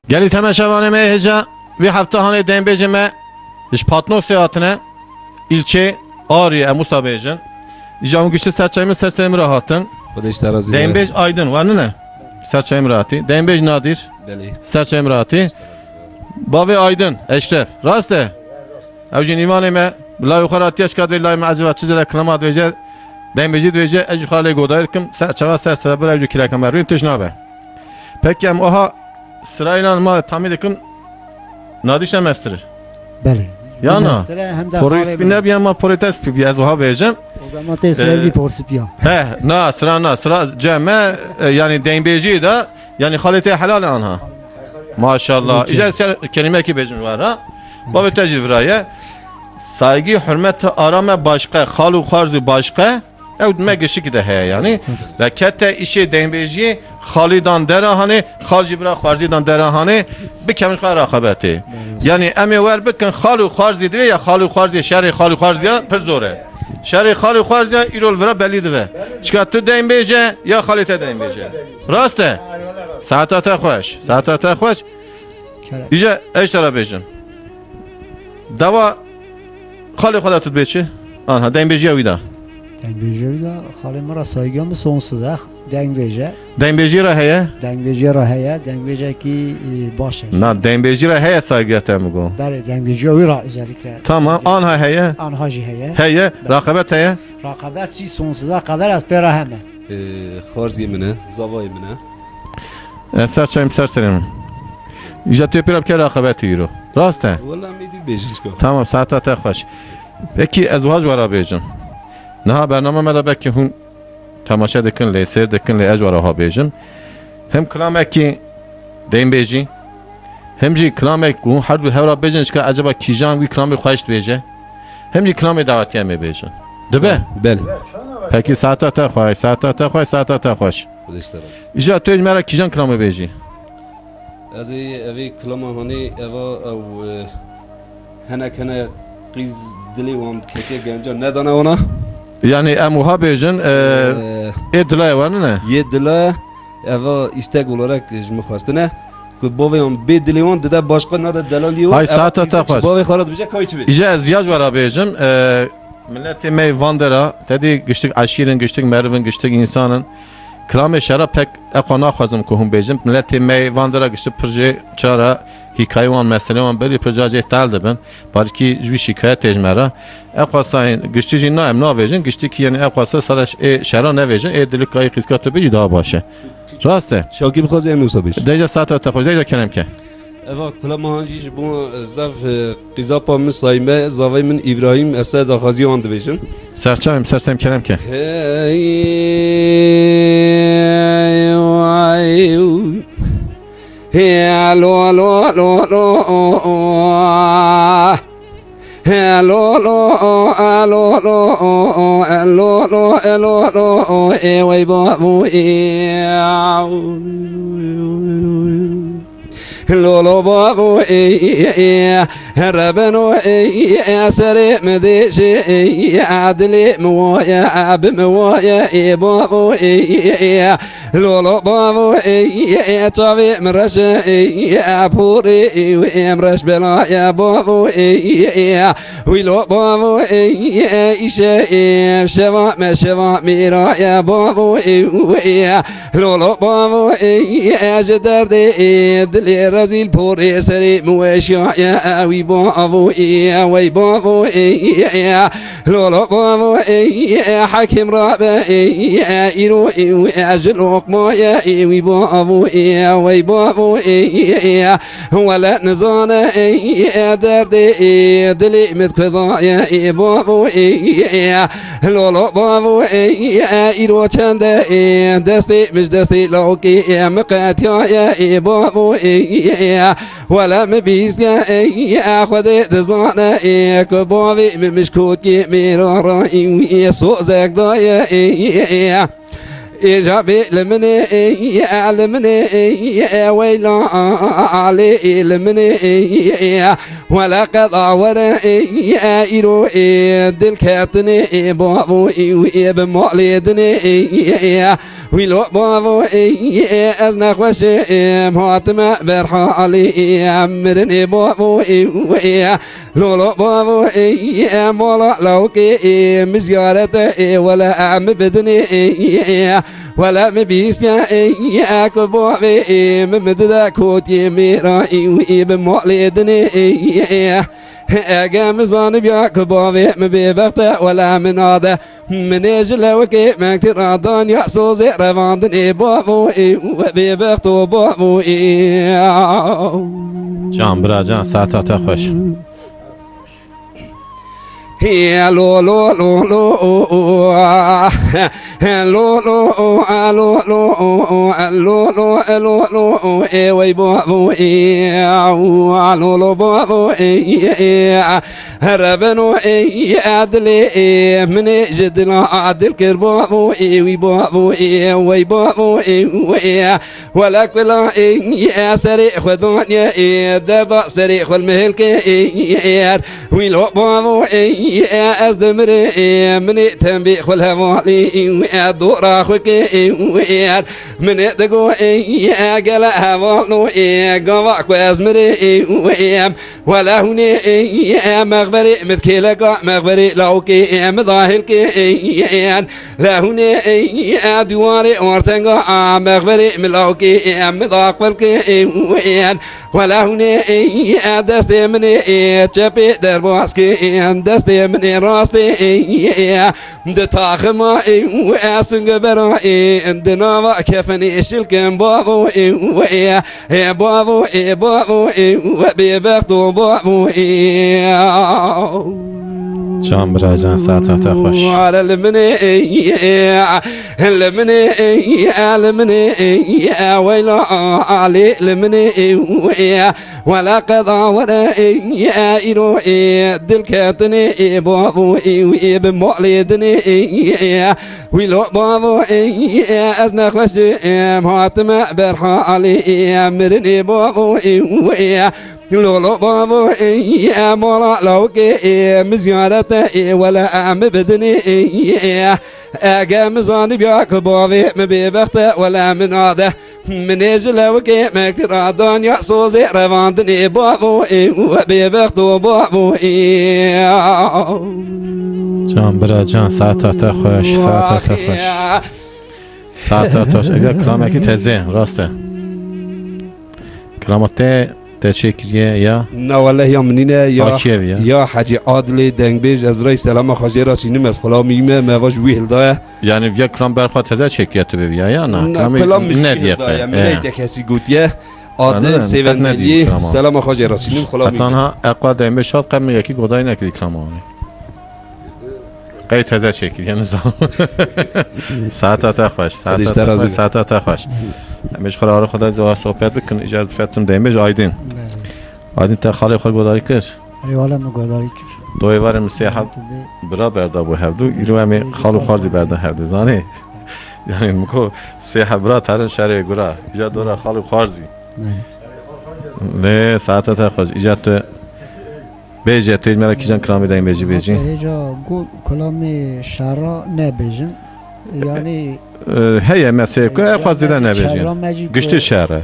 Geli temeşevane me heca ve hafta hane denbece me iş patno seyahatine ilçe Ağrı'ya Musa Beycan. İcamı güçlü serçayımı serçayımı rahatın. Bu da işte razı. Denbej aydın var ne? Serçayımı rahatı. Denbej nadir. Beli. Serçayımı rahatı. Bave aydın eşref. Raste. Evcin imanime la yukarı atiyaş kadir la mazivat çizele klama dvece denbeci dvece eckhale godayırkım serçava sersere bir evcü kilakam veriyim tışnabe. Peki hem oha sırayla ma tamidikim nadişle mestirir. Beli. Yana. Hem de Poru ismine bir ama porites bir az oha vereceğim. o zaman tesirli porsipya. He na sıra cemme yani denbeci de yani halite helal anha. Maşallah. İşte kelime ki becim var ha. Baba tecrübeye saygı, hürmet, arama başka, halu harzı başka. Ev me geçik de he yani. Ve kete işi denbeci halidan derahane, halcibra harzidan derahane bir kemiş rakabeti. Yani emi ver bakın halu harzi diye ya halu harzi şerri halu harziya pek zore. Şerri halu harziya irol vera belli de. Çıkarttı denbeci ya halite denbeci. Raste. Saatata hoş. Saatata hoş. İyice eştara bejim. Dava halı halatut beçi. Aha denbeci uyda. Dengbejiyla halimara saygımı sonsuz ah. Dengbeje. Denbeci raheye. Dengbeje rahaya. Dengbeje ki başı. Na denbeci raheye saygıya mı go? Beli dengbeje uyra özellikle. Tamam anha heye. Anhacı heye. Heye rakabet heye. Rakabetçi sonsuza kadar az pera hemen. Xarz yemine, zava yemine. Serçayım serserim. İyice tüpürüp ke rakabet yürü. Raste. Valla miydi bejiçka. Tamam saatata hoş. Peki ezvac var abicim. Naha bername me de belki hun temaşa dikin le seyir dikin le ecvara ha bejim. Hem klamek ki denbeci hem jî klamek gu her bir hevra bejin ki acaba kijan bir klamek hoş beje. Hem jî klamek davetiye me bejin. Dibe? Beli. Peki saatata hoş, saatata hoş, saatata hoş. Bu da işte razı. İca tüj mera kijan klamek beji. Az evi klama hani eva ev henek henek qiz dili wan keke genca nedana ona? Yani emuha bejin edlay var ne? Yedila eva istek olarak jmi xwastine ku bavê wan bê dilê wan dide başqa nada delaliyo. Hay saata taxwas. Bavê xarat bije kayçı be. İca ez yaj var abicim. Milleti me vandera dedi güçlük aşirin güçlük mervin güçlük insanın Kram şara pek ekona xwazim ku hum bejim milleti me vandera güçlük proje çara hikaye wan mesele wan beri proje tal dibin balki jwi şikayet ejmera eqasayın güçlük jin naim navejin güçlük yani eqasa sadaş şara nevejin dilik kayı kıskatı bir daha başı. Raste. Şakib xwazê em wisa bêj. Deja saata taxwaz deja kenemke. Eva klama hanjî ji bo zav qîzapa min sayme zavê min İbrahim Esed Axazî wan dibêjim. Serçayım sersem kenemke. Hey alo alo alo alo hello alo alo alo alo alo alo ey babu Lolo babu ربنا سري مديشي عدلي موايا عب موايا بابو لولو بابو طبي مرش عبوري ومرش بلا يا بابو ويلو بابو شوا ما شوا ميرا يا بابو لولو بابو جدردي دلي رزيل بوري سري مواشيا يا وي بابو وي بابو لولو بابو حكيم رابع إيرو أجل حكمه وي بابو وي بابو ولا نزانا دردي دلي متقضى يا بابو لولو بابو إيرو چند دستي مش دستي لوكي مقات يا بابو ولا مبيز يا خذ دزانا كبابي مشكوت ميرا راي سوق زك ضايا إجابي لمني علمني ويلا علي لمني ولا قطع ولا إيرو دل كاتني بابو بمولدني ويلو بابو أزنخ وش مهاتم برحا علي مرني بابو لولو بابو مولا لوكي مزيارة ولا عم بدني ولا مبيسيا كبوبي ممددا كوتي ميراي بمولدني أقام زانب يا كبوبي مبيبغتا ولا من هذا من اجل وكي ما كترادان يحصو زي رفاندني بابو وبيبغتو بابو جان برا جان ساعتات خوش هي لو لو لو لو لو لو لو لو لو لو لو وي بو لو لو بو هربنو عدلي من جد عدل كربو وي بو وي بو ولا كل يا سريع خدوني دبا سريع المهلك وي لو بو أزدمر من تنبي خلها مالي دورا خوكي من تقو قلها والو قواك وازمري ولا هني مغبري مثكيلك مغبري لوكي مظاهرك لا هني دواري ورتنقا مغبري ملوكي مضاقبلك ولا هني دستي مني تشبي دربواسكي دستي من راستي دتاخما واسنج براي عندنا كيفني شلكن بابو بابو بابو وبيبختو بابو جان برا جان ساعتات خوش على المني ويلا علي المني ولا قضى ولا إيرو دل كاتني بابو بمولدني ويلو بابو أزنخ وش مهاتم برحا علي مرني بابو لولو بابو مولا لوكي مزيارة ولا عم بدني أقام زانب ياك بابي مبيبخت ولا من هذا من اجل وكي مكترادان يحصو زي رفاندني بابو وبيبخت بابو جان برا جان ساعتات خوش ساعتات خوش ساعتات خوش اگر کلامکی تزه راسته کلامت تشکریه یا نه والله یا منینه یا آکیویه. یا حاجی عادل دنگبیج از برای سلام خواجه راسینم از فلا میمه مواج ویل دایه یعنی یک کلام برخواد تزه چکیت تو ببیا یا نه کلام میشه دایه منیت کسی گوتیه عادل سیوندلی سلام خواجه راسینم خلا میمه تنها اقوال دائم شاد قبل یکی گدای نکردی کلامانی قید تزه چکیه نظام ساعتات خوش ساعتات خوش مش خلا رو خدا زوا صحبت بکن اجازه فتون دائم آیدین آیدین تا خاله خود گداری کش ایوالا مگوداری کش دوی وارم مسیح برا بردا بو هفدو ایرو همی خالو خارزی بردا هفدو زانی یعنی مکو سیح برا ترن شهر گرا ایجاد دورا خالو خارزی نه ساعتات خوش ایجاد تو بیجه توی مرا کیجان کلامی دایم بیجی بیجی ایجا گو کلامی شهرها نبیجن یعنی هی مسیح که خوازیده نبیجی گشتی شهره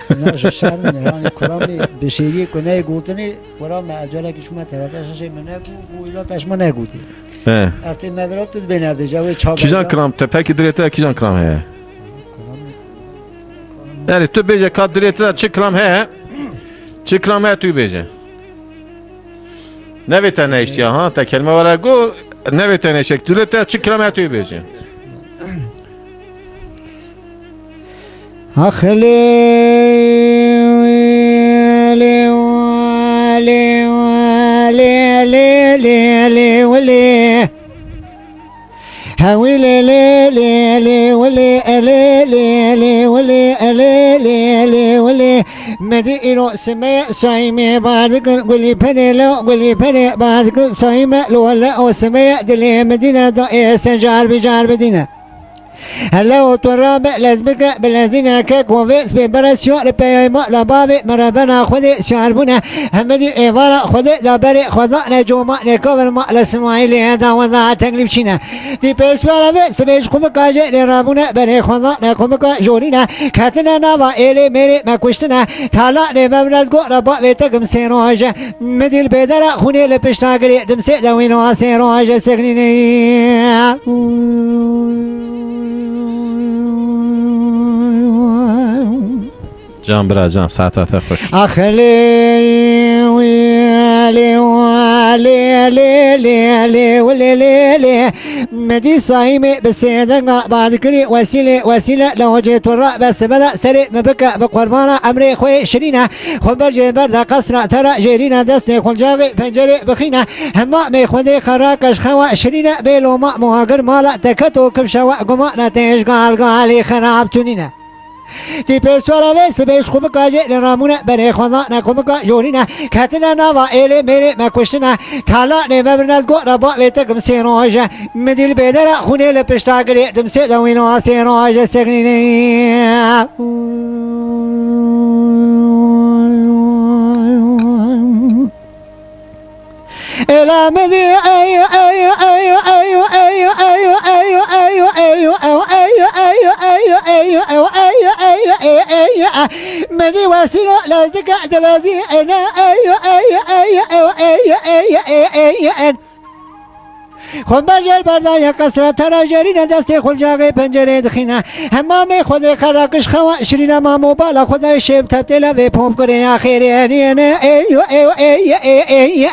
نه شهر نه یعنی کلامی بشیری کنه گوتنی کلام اجاله که شما تراتش شی منه گو ایلاتش منه گوتی اتی مبرات تو بینه بیجه و چابه کیجان کلام تپه کی دریته کیجان کلام هی یعنی تو بیجه کات دریته چه کلام هی چه کلام هی توی بیجه نویته نیشتی ها تا کلمه واره گو نویته نیشت دریته چه کلام هی توی بیجه أخلي لي ولي ولي لي لي لي ولي هاوي لي لي لي ولي لي لي لي ولي لي لي لي ولي مدينو سماء صايمة بعدك قولي بني لا قولي بني بعدك صايمة لو لا وسماء دلي مدينة ضائع استجار بجار بدينة هلا وتراب لازمك بالذين كوفيس ببرسيون بيما لباب مربنا خذ شعربنا همدي إيفارا خذ دبر خذ نجوم نكفر ما لسماعيل هذا وذا تغلب شنا دي بيسوار بس بيش كم كاجي لرابنا بني خذ نكم كجورينا كاتنا نوا إلي ميري ما كشتنا ثالا نبرز جو ربا بيتكم سيروج مدير بدرا خوني لبشتاغري دم سيدوينو سيروج سكنيني جان برا جان ساعتها خوش أخلي ويلي ولي لي لي لي ولي لي لي مدي صايمي بسيدنا بعد كل وسيلة لو جيت وراء بس بدأ سري مبكى بقربانا أمري خوي شرينا خبر جبر دا قصرة ترى جيرينا دستي خل جاغي بنجري بخينا هما مي خدي خراكش خوا شرينا بيلو ما مهاجر مالا تكتو كم شوا قمانا تيش قالي خراب تونينا تی پیشوارا ویس بیش خوب کاجی نرامونه بره خدا نکوم کا جورینا کاتنا نوا ایله میره مکوشنا تالا نبرناز گو ربا ویتکم سینوج مدیل بدر خونه لپشتاگری دم سه دوینو سینوج سگنینی إلى مدي أيو أيو أيو أيو أيو أيو أيو أيو أيو أو أيو أيو أيو أيو أو أيو أيو أيو أيو مدي واسلو لازق دلازي أنا أيو أيو أيو أو أيو أيو أيو أيو خود برجر بردای قصر ترا جرین دستی خود جاگه پنجره دخینا همامه خود خراکش خوا شرین ما موبایل خود شب تبدیل و پمپ کنه آخری نه ایو ایو ایو ایو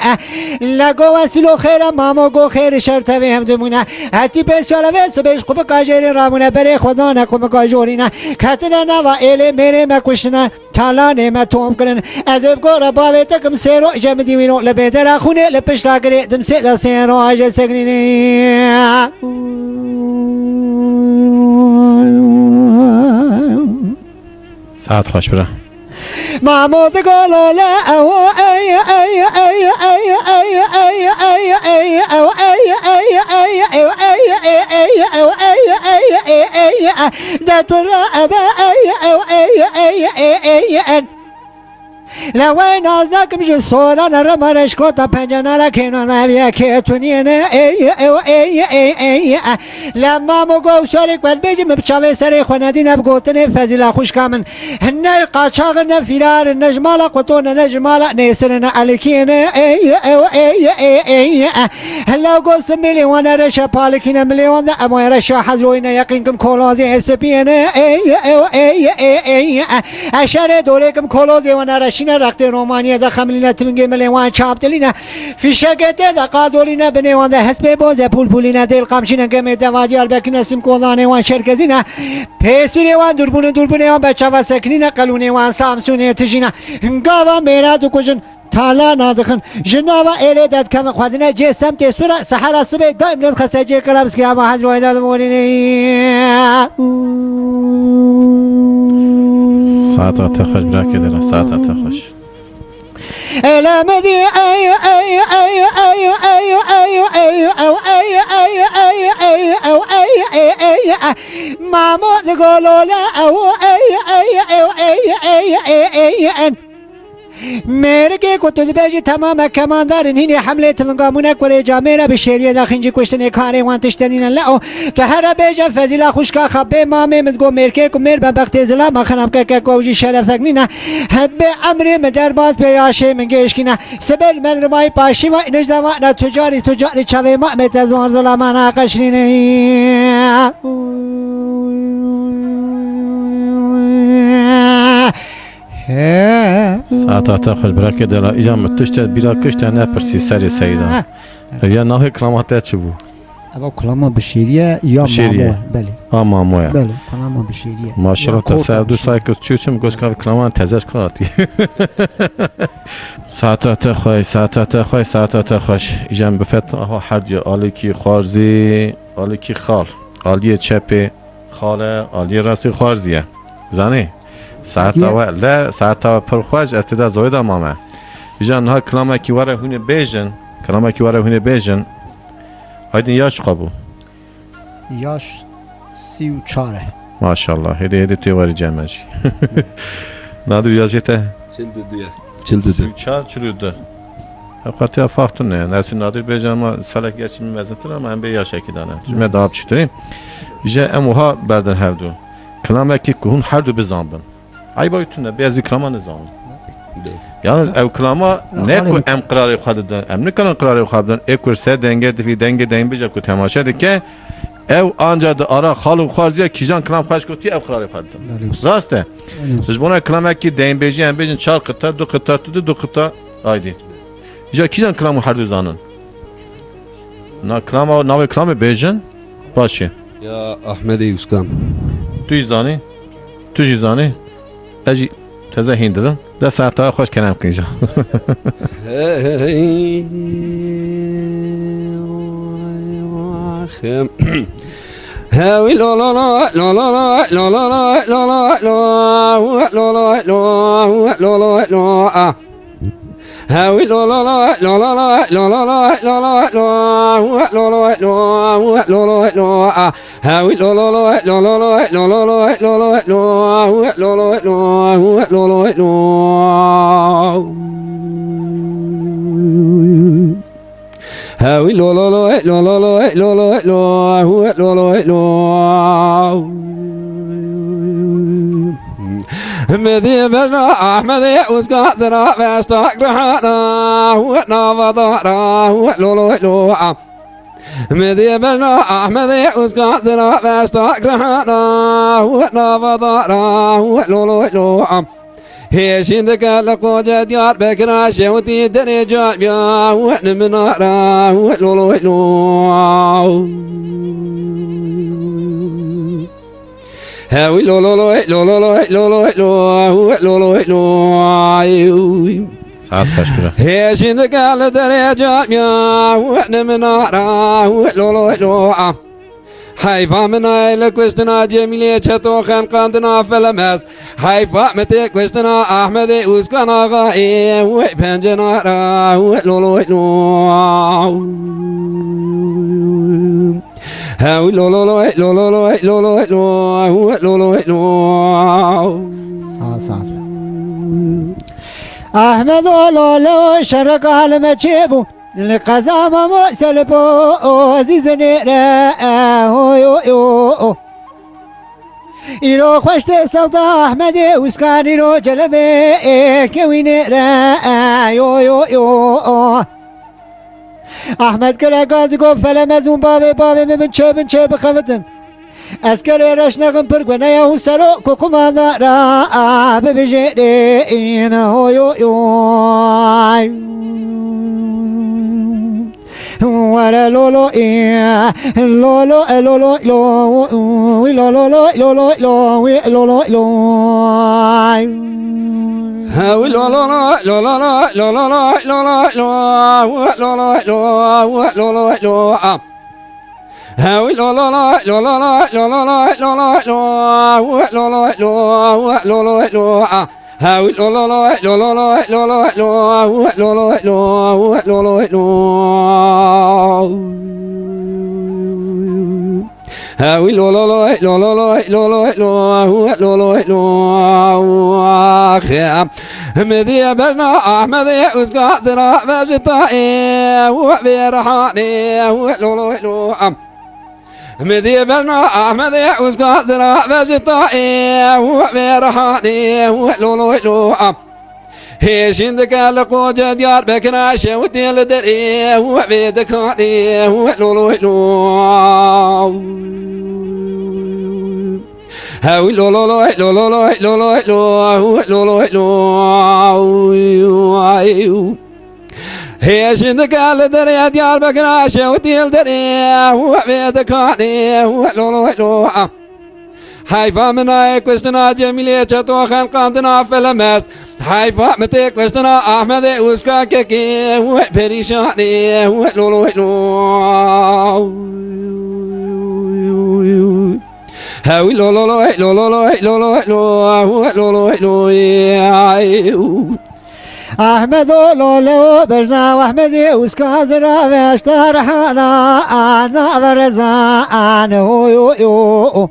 لگو وسیلو خیر مامو گو خیر شرط و هم دمونه حتی بسیار وست بیش خوب کاجری رامونه بره خدا نکم کاجورینا کاتنا نوا ایله میره مکوشنا تالانه ما توم کنن ازب گورا باوی تکم سیرو جمدی وینو لبیدر خونه لپشتاگری دم سیدا سیرو آج سگنینی ساعت خوش برا محمود قالوا لا أو أي أي أي أي أي أي أي أي أو أي أي أي أو أي أي أو أي أي أي ده ترى أبا أي أو أي أي أي لوين نازناك مش الصورة نرمرش كوتا بنجنا لكنو نبيا كيتوني أنا أي أو أي أي أي لما مقو شارك بس بيجي مبشاوي سري خندينا بقوتني فزيلا خوش كامن هنا قاشاغنا فيرار النجمالة قطونا نجمالة نيسرنا عليكينا أي أو أي أي أي هلا قوس مليون رشا بالكينا مليون ذا أمو رشا حزروينا يقينكم كولوزي هسبينا أي أو أي أي أي أشار دوريكم كولوزي وانا رشا رقت رومانیه دا خملینا تلنگی ملیوان چاپ دلینا فیشگته دا قادولینا بنیوان دا حسب بوزه پولینا دل قمشینا گمه دوادی البکینا سیم کولانه وان شرکزینا پیسیری وان دربونه وان بچه و سکنینا قلونه وان سامسونه تجینا گاوا میرا دو کجن تالا نازخن جنابا ایلی داد کم خودنه جسم تسورا سحر صبح دائم لون خسجه کلابس که اما حضر داد مولینی ساعتها تخش برا كده ساعتها تخش إلى مدي أيو أيو أيو أيو أيو أيو أيو أو أيو أيو أيو أيو أو أيو أيو أيو ماما تقولوا لا أو أيو أيو أيو أيو أيو أيو मेरे के को तुझ बेजी तमाम कमांडर इन्हीं हमले तंगा मुना करे जा मेरा भी शेरिया दाखिन जी क्वेश्चन खाने वांट तश्तनी न लाओ तो हर बेजा फजिला खुश का खबे मामे मत गो मेरे के को मेरे बख्त जिला मखनम के को जी शरफ तकनी ना हबे अमरे में दरबाज पे आशे में गेश की ना सबल मदरमाई पाशी व नजदवा ना तुजारी छवे मा में तजोर जुलामा ना कशनी नहीं ساعتها تخش برا كده لا إجا متشتت بيرا كشت أنا برسي سري سيدا يا ناهي كلامات تشبو أبو كلامه بشيرية يا مامو بله مامويا بله كلامه بشيرية ما شاء الله تساعدوا سايكل تشوشم جوز كاف كلامات تزاج كاتي ساعتها تخش إجا بفت أهو حد يا عليكي خارزي عليكي خال عليه چپه خاله عليه راسي خارزيه زاني ساعتها لا ساعتها پرخواج استدا زوید مامه جان ها کلامه کی وره هونه بیژن هایدین یاش قبو یاش 34 Maşallah. Hede tüvari cemeci. Nadir yazıte. Çıldıdı. Çar çürüdü. Hakikaten faktun ne? Nesin nadir bejama salak geçimi mezintir ama hem bir yaş iki tane. Cüme daha piştireyim. İşte emuha berden her du. Klama ki kuhun her du bizanbın. Ay boyutunda beyaz bir klama nizamın. Yalnız ev klama ne ku em kararı xadıdan. Em ne kalan kararı xadıdan. Ekurse denge difi denge bicak ku temaşa dike. Ev anca da ara xalı xarziye kijan klam xaş ku ti ev kararı xadıdan. Rast e. Biz buna klama ki denbeci em bejin çar kıta du kıta tudu du kıta aydi. Ya kijan klamı her du zanın. Na klama nave klamı bejin başı. Ya Ahmet Yuskan. Tu zani. Tu zani. Aji teze hindirin. Da saata hoş kelam kıyacağım. هاوي لا لا لا لا لا لا لا لا لا لا لا لا لا هاوي لا لا لا لا لا لا لا لا لا لا لا هاوي لا لا لا لا لا لا لا لا لا هاوي لا لا لا لا لا لا لا لا مذي بنا أحمد وسقى زرع فاستقر حنا ونافضنا لا لا مذي بنا أحمد وسقى زرع فاستقر حنا ونافضنا لا لا هي شندك لقوجة ديار بكرا شوتي درجة بيا وحن من أراه لولو لو هاوي لولو لولو لولو لولو لولو لولو Saat kaç lira? هي شندك لدرجة بيا وحن من أراه لولو لو حيفا من عيلك وستنا جميلية شتو خان قاندنا فلمس حيفا متك وستنا أحمد وسكنا غائي وبنجنا راه لولو لو هاوي لولو لولو لولو لولو لولو لو ساعة أحمد ولولو شرق على مجيبو القزام مسلبو عزيزني هو يو إيرو خوشت سودا أحمدي وسكان إيرو جلبي كويني يو أحمد كلا غازي قو فلمزون بابي من شب خفتن أسكري رشنغم برقونا يهو سرو كوكما دارا ببجيرين هو يو ولا لولو لولو لولو لولو لولو لولو لولو لولو هاوي لولو لولو لولو لولو لولو لولو لولو هاوي لولو لولو لولو لولو لولو لولو هاوي لولو لولو لولو لولو لولو هاوي لولو لولو لولو لولو مذي بنا أحمد وسقى زرع بجطائي وبيرحاني لولو لولو مذي بنا أحمد وسقى زرع بجطائي وبيرحاني لولو لولو هي شندك لقوجة ديار بكرا شوتي لدري وبيدكاني لولو لولو هاوي لولو لولو لولو لولو هي شندك لدري ديار بكرا شوتي لدري وبيدكاني لولو لولو حيفا من هاي كوستنا جميلية شتو خان قاندنا فلمس حيفا متك كوستنا أحمد وسكا كيكي وبريشاني لولو لولو هاوي لولو لولو لولو لولو لولو احمد لولو بجنا واحمدي وسكاز رافش ترحانا انا برزان هو يو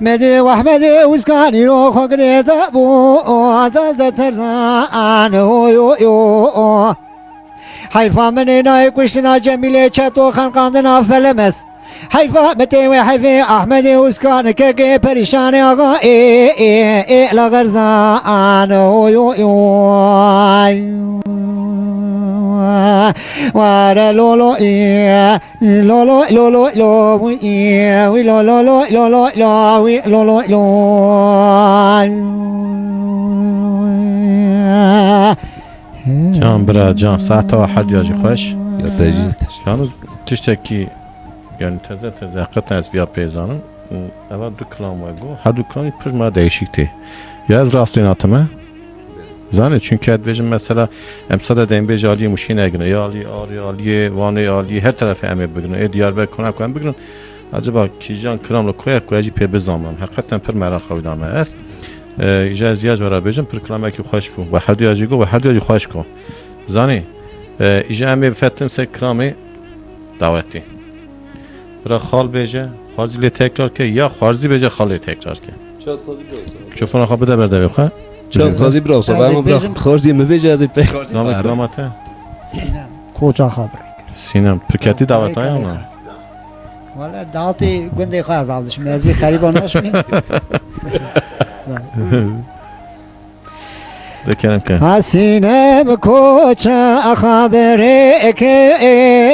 مدي واحمدي وسكاني رو خقري تابو دز ترزان هو يو حيفا مني ناي كشنا جميلة چتو خانقاندنا فلمس حيفا متي حيفي احمدي وسكان كي پريشان آقا اي لغرزان هو يو وارا لولو لولو لولو لو وي لولو لولو لو وي لولو لو جان برا جان ساعت واحد ياجي خوش یا تجید كانوا تشتكي يعني تزه قطع از فيا بيزانم اول دو کلام وگو هر دو کلامی پر ما değişikti ya az rastlayatımı زانه çünkü ادبیجم مثلا امسال دنبیج عالی مشین اگنه یا عالی آری عالی وانی عالی هر طرف امیر بگنه ای دیار بر کنم کنم بگنن acaba کیجان کرام لو کویا کویجی پی بزامم حقیقتا پر مرا خویدامه است اجازه یاج ورا بجم پر کلام کی خوش کو و هر دیاجی گو و هر دیاجی خوش کو زانی اجازه امیر فتن سه کلامی دعوتی برا خال بیجه خارزی لی تکرار که یا خارزی بیجه خالی تکرار که چوفنا خواب بده برده بخواه چند خازی براوسا و اما برا خارزی مبیجه از پی خارزی نام کرامته کوچا خبر سینم پرکتی دعوت های آنها والا دعوتی گنده خواه از عبدش میازی خریباناش می بکنم که حسینم کوچا خبره که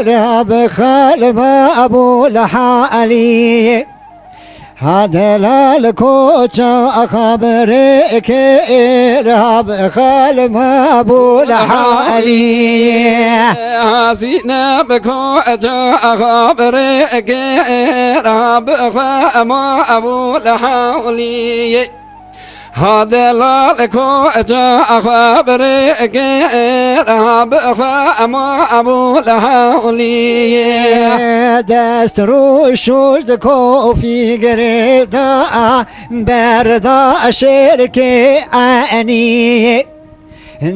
رب خلب ابو لحالی هدلال کوچا خبره که رب خلب ابو لحالی حسینه بکو اجا خبره که رب خلب ابو لحالی هذا لالكو اجا خبر رب فما ابو لحولي دست رو شد کوفی گردا بردا شرک انی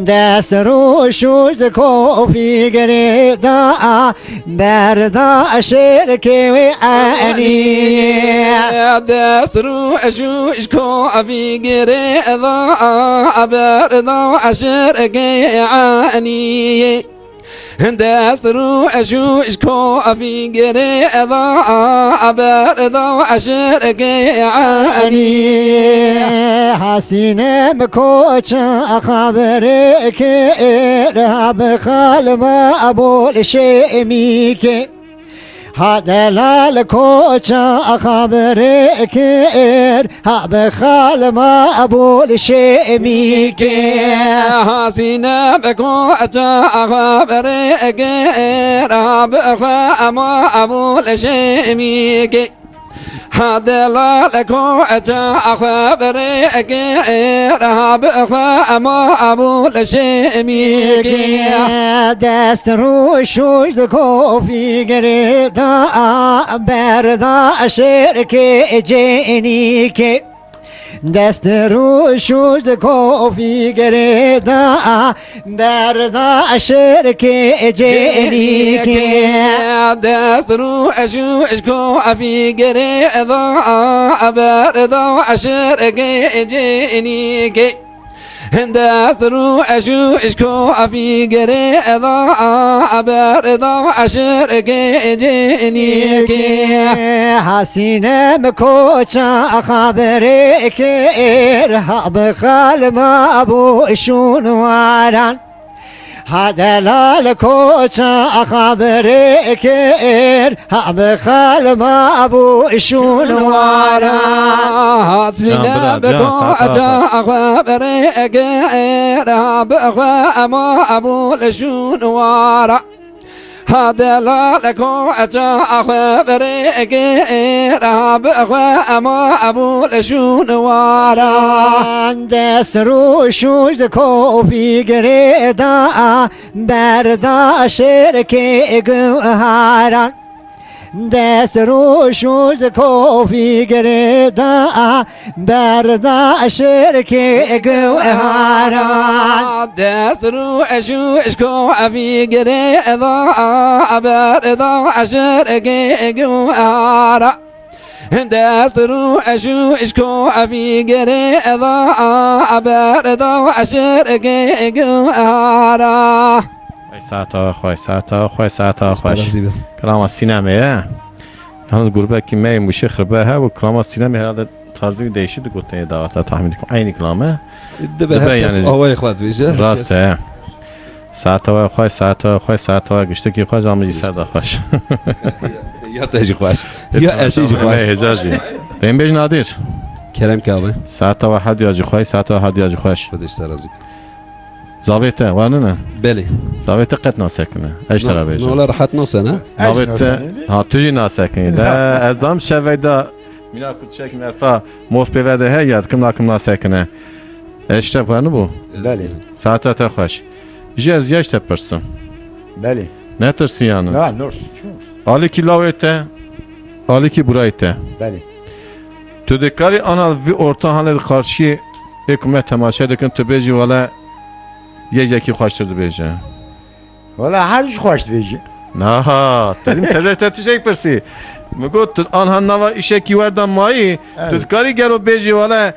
دست رو شد کوفی گردا بردا شرک انی دست رو شوش کوفی گردا بردا شرک انی دست رو شوش کوفی گردا بردا شرک انی حسینم کوچا خبره که رب خلب ابو الشیمی که هدلال کوچا خبره که رب خلب ابو الشیمی که حسینم کوچا خبره که رب خلب ابو الشیمی که هذا لكو اجا خبر رهب فما ابو الشيمي دست رو شد کوفی گردا بردا شرک جنی که دست رو شد کوفی گردا بردا شرک جنی که دست رو شوش کوفی گردا بردا شرک جنی که دست رو شوش کوفی گردا بردا شرک جنی که حسینم کوچا خبره که رهب خلب ابو شونواران هدلال کوچا خبره که رهب خلب ابو شونواران حسینم کوچا خبره که رهب خلب ابو شونواران هذا لكو اجا خبر رب اما ابو الشونواران دست رو شد کوفی گردا بردا شرک گوهران دست رو شد کوفی گردا بردا شرک گوهران دست رو اشوش کو افی گره اذا عبر اذا عشر گوهرا دست رو اشوش کو افی گره اذا عبر اذا عشر گوهرا ساعتا خوش کلام سینمه yalnız gurbet kime muşe khirbe ha ve klama sinema herhalde tarzı değişti gotaya davata tahmin ediyorum aynı klama دبه يعني هوای خود بیشه راست he saata geçti ki خوش amcı sada خوش یا تاجی خوش یا اشیجی خوش hecazi ben bej nadir کرم که آبه saata ve hadiyacı خوش saata hadiyacı خوش خودش سرازی zavete var ne بله zavete qet nasekne eştara bej نولا راحت نوسنه zavete ha tuji nasekne da azam şeveda mina kutşek merfa mosbevede he yad kim nasekne eştef var ne bu بله saata ta خوش Jez yaş tepirsin. بله Ne tırsı yalnız? نه نورس Ali ki lavete, Ali ki burayte. بله Tüdekari anal vi orta hanel karşı hükümet temaşa dökün tübeci valla yiyecek ki hoşturdu bece. والله هرش خوش بیجی Naha, dedim tezek tetecek persi. Mugut anhan nava işe ki verdan mai. Evet. Tüdekari gel o beci valla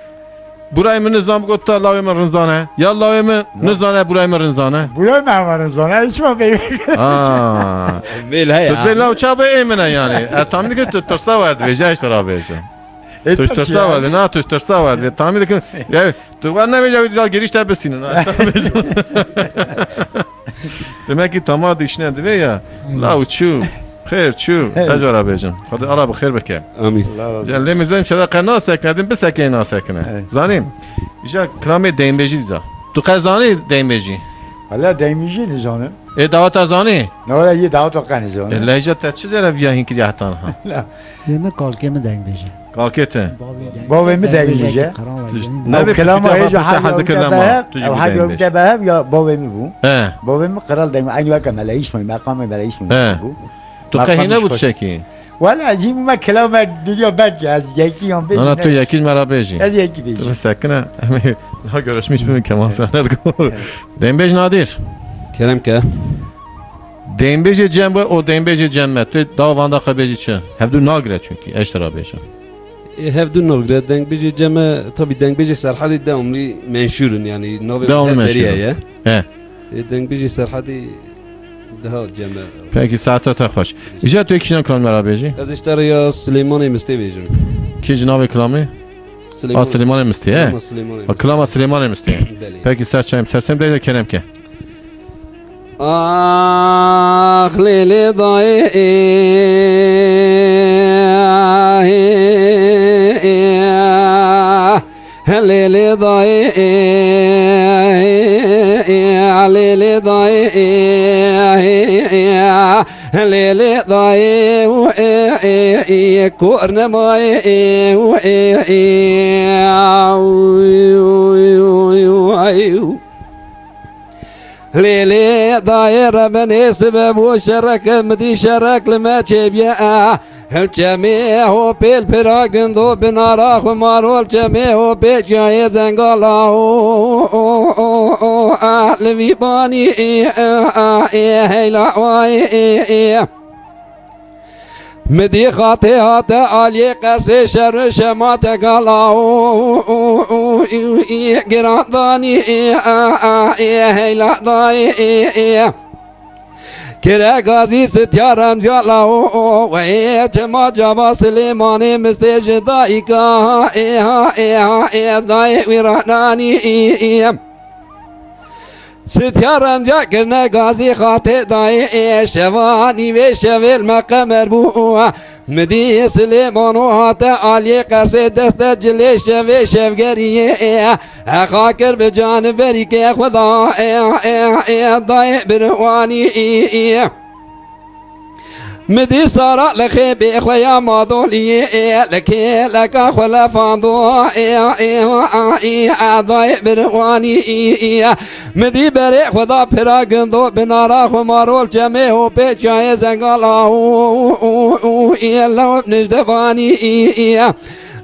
burayı mı nizam gutta laveme rınzane. Ya laveme nizane burayı mı rınzane. بویا مهمانان زانه هیچ ما بیمی Aa. میل هی Tüdbe lav çabe emine yani. Tam ki tüttürsa vardı bece işte rabece. Tuştursa vardı, ne tuştursa vardı. Tahmin ediyorum. Ya, tuğlar ne verecek güzel giriş tepesinin. Demek ki tamam işine de ya. La uçu, xeyr çu, ecor abicim. Hadi araba xeyr beke. آمین Lemizden şeyler kana seknedim, bir sekene sekne. Evet. Zanim. İşte krami değinbeci diza. Tu kazani değinbeci. حالا دیمیجی نزانم Davat azani. نه ولی یه دعوت وقت نزانم Lehçe teçhiz era viyahin ki yahtan ha. Yeme kalke mi denk beje Kalkete. Baba mi denk beje? Ne او bir کلام küçük هیچ defa حد hazır kelama. او Tuji حد bir değinbeci. بهب یا بابا می بو He. بابا می قرار دیم اینو که ملایش می مقام ملایش می He. بو Tu kahine bu çeki. ولی عجیب ما کلام دنیا بد از یکی هم Nana tu بیش yakiz merabeci. از یکی بیش Tu sakine. Ha görüşmüş mü Kemal Sanet go. Dembej nadir. کرم که Dembej cembe o dembej cemmet. Tu davanda kabeci çe. Hevdu nagre çünkü eştera beşe. هف دو نوگره دنگ بیجی جمع طبی دنگ بیجی سرحدی داملی منشورن یعنی نوی Devamlı بریه menşur. یا He. دنگ بیجی سرحدی ده جمع Peki saate ta hoş. İca tu ikişen kram merabeci. از اشتر یا سلیمانی مستی بیجم Ki cinavi kramı? Ha Süleyman misti he. سلیمانی Ha klama Süleyman misti. بله Peki sersem de keremke. آخ لیلی دای لیلی دای لیلی دای لیلی دای کورنمای ليلي داير بني سبب وشرك مدي شرك لما تبيا الجميع هو بيل براغن دو بنارا خمارو الجميع هو بيل جاي زنقالا لفي باني هيلا واي مدي خاطئات علي قسي شر شمات قالا قراطاني هيلا ضاي كرا غازي ستيارم جالا وهي جما جما سليماني مستيج ضايقا ضاي ويراناني ستيارم جاكرنا غازي خاطئ ضاي شواني وشويل ما قمر بو مدي سليمان وهاتا علي قصي دست جلي شوي شفقري خاكر بجانبري كي خدا ضاي برواني مدي سارة لخي بإخويا ماضولي لكي لك خلا فاندو ضايق برواني مدي بريق وضا براغندو بنارا خمارول جميعو بيجاي زنقالا لو بنجدفاني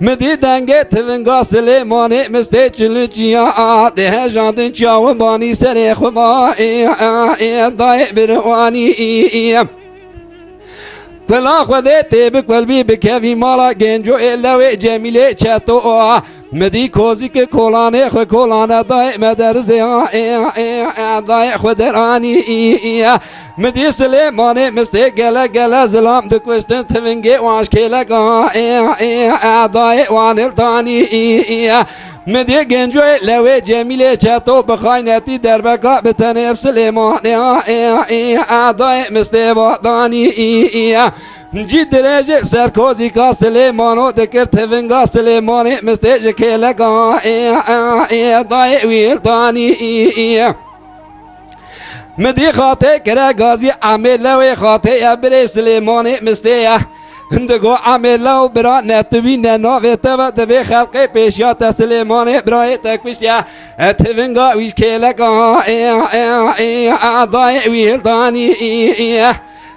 مدي دنگه تونگا سلیمانی مستیچلو جیا ده جاندن چاو بانی سری خوبا ضايق برواني فلا خذ تبك قلبي بكفي مالا جنجو إلا جميلة شتو مدي كوزيك كولاني خو كولانا ضايق مدرسي ضايق خدراني مدي سليماني مستقلة قلا زلام دكوستن تفنجي واش كيلك ضايق وانلتاني مدي جنجو لو جميلة شتو بخاينتي دربكا بتنف سليماني ضايق مستبطاني جي درجة سركوزي كا سليمانو دكر تفنغا سليماني مستيج كيلكا ضايق ويلتاني مدي خاطي كرا غازي عامل لوي خاطي ابري سليماني مستيح هندگو عامل لو برا نتوي ننو تبا دبي خلقي بيشيات سليماني براي تكوشتيا تفنغا ويش كيلكا ضايق ويلتاني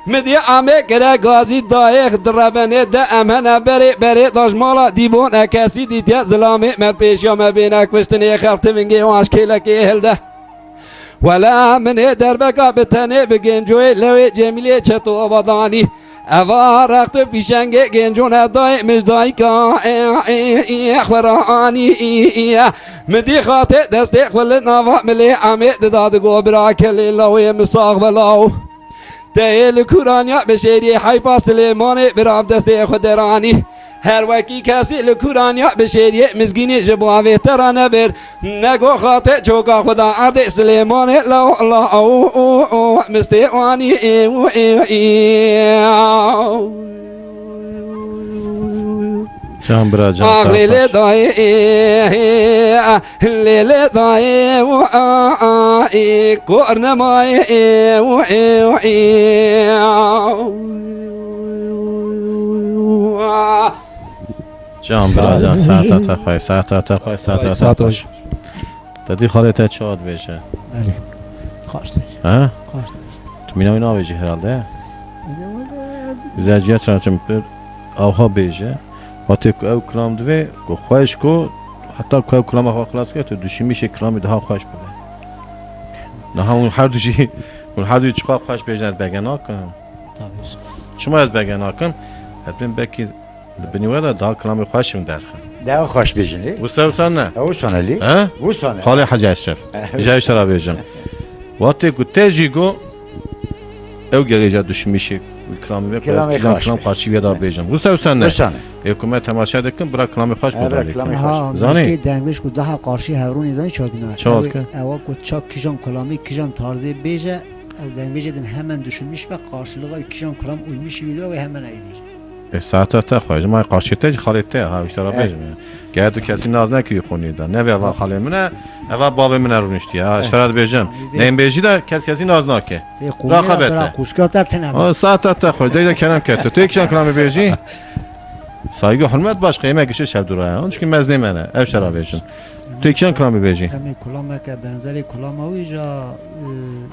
مدي عمي كرا غازي دايخ دربني دا امنا بري داش مالا ديبون اكاسي دي تيا زلامي مر بيشيا ما بينك وشتني خلط منجي واش كيلك هلده ولا من دربكا بتني بجنجوي لو جميلة شتو بداني اوا رخت فيشنگه گنجون دای مش دایکا خورانی مدي خاطئ دست خل نوا ملي عمد داد گو برا كل لو مساق بلاو تهل كورانيا بشيري حيفا سليماني برام دست خدراني هر وکی کسی لکورانیا بشیری مزگینی جباوی ترانه بر نگو خاطر چوکا خدا عرد سلیمان لا لا او مستوانی جان برا جان آخ لیل دای لیل دای کورنمای جان برا جان ساعت خواهی ساعت خوش دادی خالته چاد بشه بله خواهش ها؟ خواهش تو مینا اینا بیجی herhalde زجیه چنانچه بر آوها بیجه وقتی که او کلام دوی که خواهش که حتی که او کلام آوها خلاص که تو دوشی میشه کلامی ده خواهش بده نه همون هر دوشی اون هر دوی چقا خواهش بیجه از بگن آکن شما از بگن آکن هدبین بکی بنیوه ده کلامی خواهشم درخن ده خوش بیجنی وسوسن نه اوسانه لی ها؟ اوسانه خالی حج اشرف جایش را بیجم وقتی که تیجی گو او گریجه دوشی میشه کلامی به کلام خواهشی بیادا بیجم وسوسن نه اوسانه حکومت تماشا دکن برای کلامی خواهش بداری کلامی ها زانی؟ مشکی دنگش کو ده قارشی هورونی زنی چاکنه چاد که؟ اوا کو چاک کیجان کلامی کیجان تارده بیجه او دنگش دن hemen düşünmüş ve karşılığa kişan kalam uymuş video ve hemen aymış. ساعت تا خواهش ما قاشی تیج خالی تی ها اشترا بیجم گرد کسی ناز نکی خونی دا نه اول خالی منه اول باب منه رو نشتی ها اشترا بیجم نیم بیجی دا کسی ناز نکه راقبته. برا کشکات تنم. ساعت تا خواهش دیگه کنم کرد تو یکشان کلامی بیجی saygı hürmet başka yemek işi şevduraya. Onun için mezne mene ev şarabıcın. Tekşan kılamı beji. Kami kulama ke benzeri kulama uyca.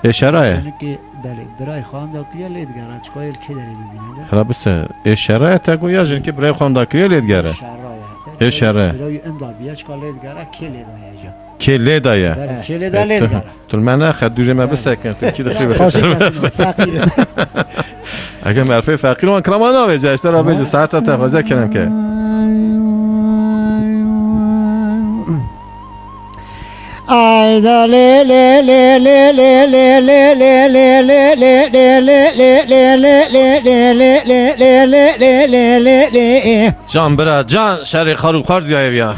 Eşeraya. Çünkü beli biray xanda kiya ledgara çıkayıl kederi bibine. Hrabısı eşeraya tek uyajın ki bre xondakıya ledgara. Eşeraya. Biray enda biya çıkayıl ledgara keledayaca. Kelle daya. Beli keleda ledgara. Tulmana xedureme besekin. Türkiye de Fakir. اگه مرفه فقیر من کلام آن آویجه اشتر آویجه ساعت تا تقاضا کنم که Ayda le le le le le le le le le le le le le le جان برا جان شری خارو خار زیایه بیا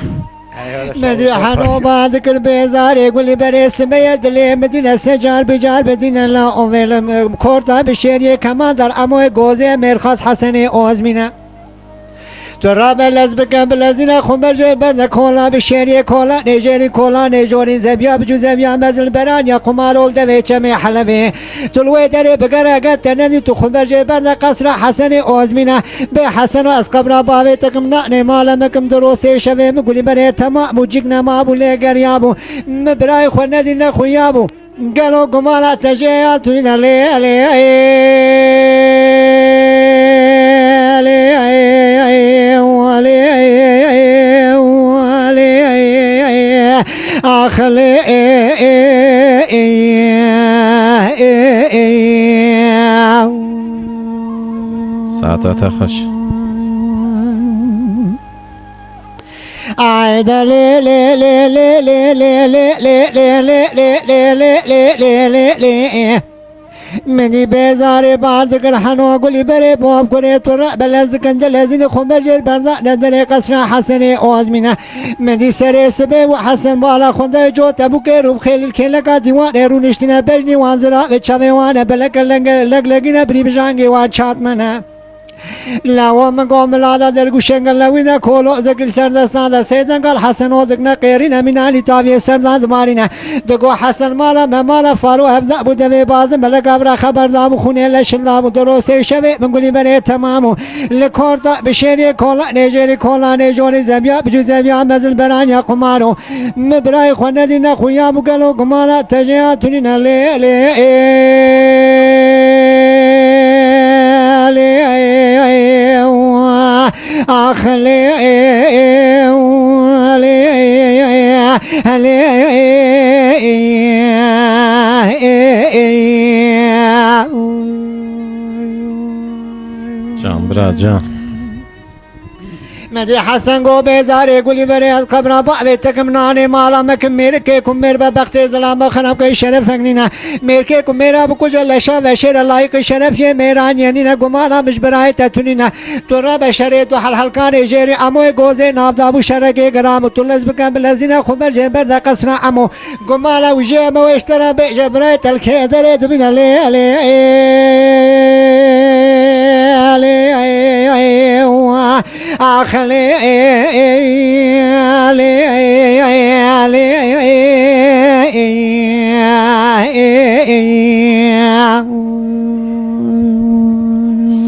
مديحن وبعدك البيزار يقول برسم يدلي مدينة سجار بجار بدينة لا أول كورتا بشيري كمان در أمو جوزي مرخص حسني أوزمينة تراب لزبك بلزنا خمر برد كولا بشيري كولا نيجيري كولا نيجوري زبيا بجو زبيا مزل بران يا قمار ولد ويتشمي حلبي تلوي دري بقرا قد ندي تخمر برد قصر حسني اوزمنا بحسن اسقبرا باويتكم نعني مالمكم دروسي شوي مقولي بري تمام وجيكنا ما ابو ليقريابو مبراي خو ندي نخويابو قالوا قمالا تجيات لي لي أخلي ساعتها خش عيد لي لي لي لي لي لي لي لي لي لي لي لي لي لي مني بزاري بعد ذكر حنو قولي بري بوب كوري ترى بلز كنجل هزين خمر جير برزا ندري قصر حسني اوزمنا مني سري سبي وحسن بالا خنده جو تبوك روب خيل الكيلكا ديوان رونشتنا بجني وانزرا وچاوي وانا بلك لگنا بري بجانگي وان چاتمنا لا من قوم لا درگو شنگل لوینا کولو ذکر سردستان دا سیدن قال حسن و ذکنا قیرین من علی تابی سردان زمارین دگو حسن مالا ممالا فارو هفزا بوده بی بازم ملک ابرا خبر دامو خونه لشلامو دروسی شوی من گولی بره تمامو لکورتا بشیری کولا نیجیری کولا نیجوری زبیا بجو زبیا مزل بران یا قمارو مبرای خونه دی نخویا بگلو قمارا تجیاتونی نلی أخلي جان برا جان مدي حسن گو بیزاری گولی بری از قبر باوی تکم نانی مالا مکم میرکه کم میر ببخت ظلام خناب که شرف نگنینا میرکه کم میرا بکجا لشا و شیر لایق شرف یه میران یعنینا گمانا مش برای تتونینا تو را بشری تو حل حلکان جیری اموی گوزه نافدابو شرکه گرام تو لز بکن بلزینا خمر جبر دا قصر امو گمالا وجه امو اشترا بیجه برای تلکه داره دبینا لی أخلي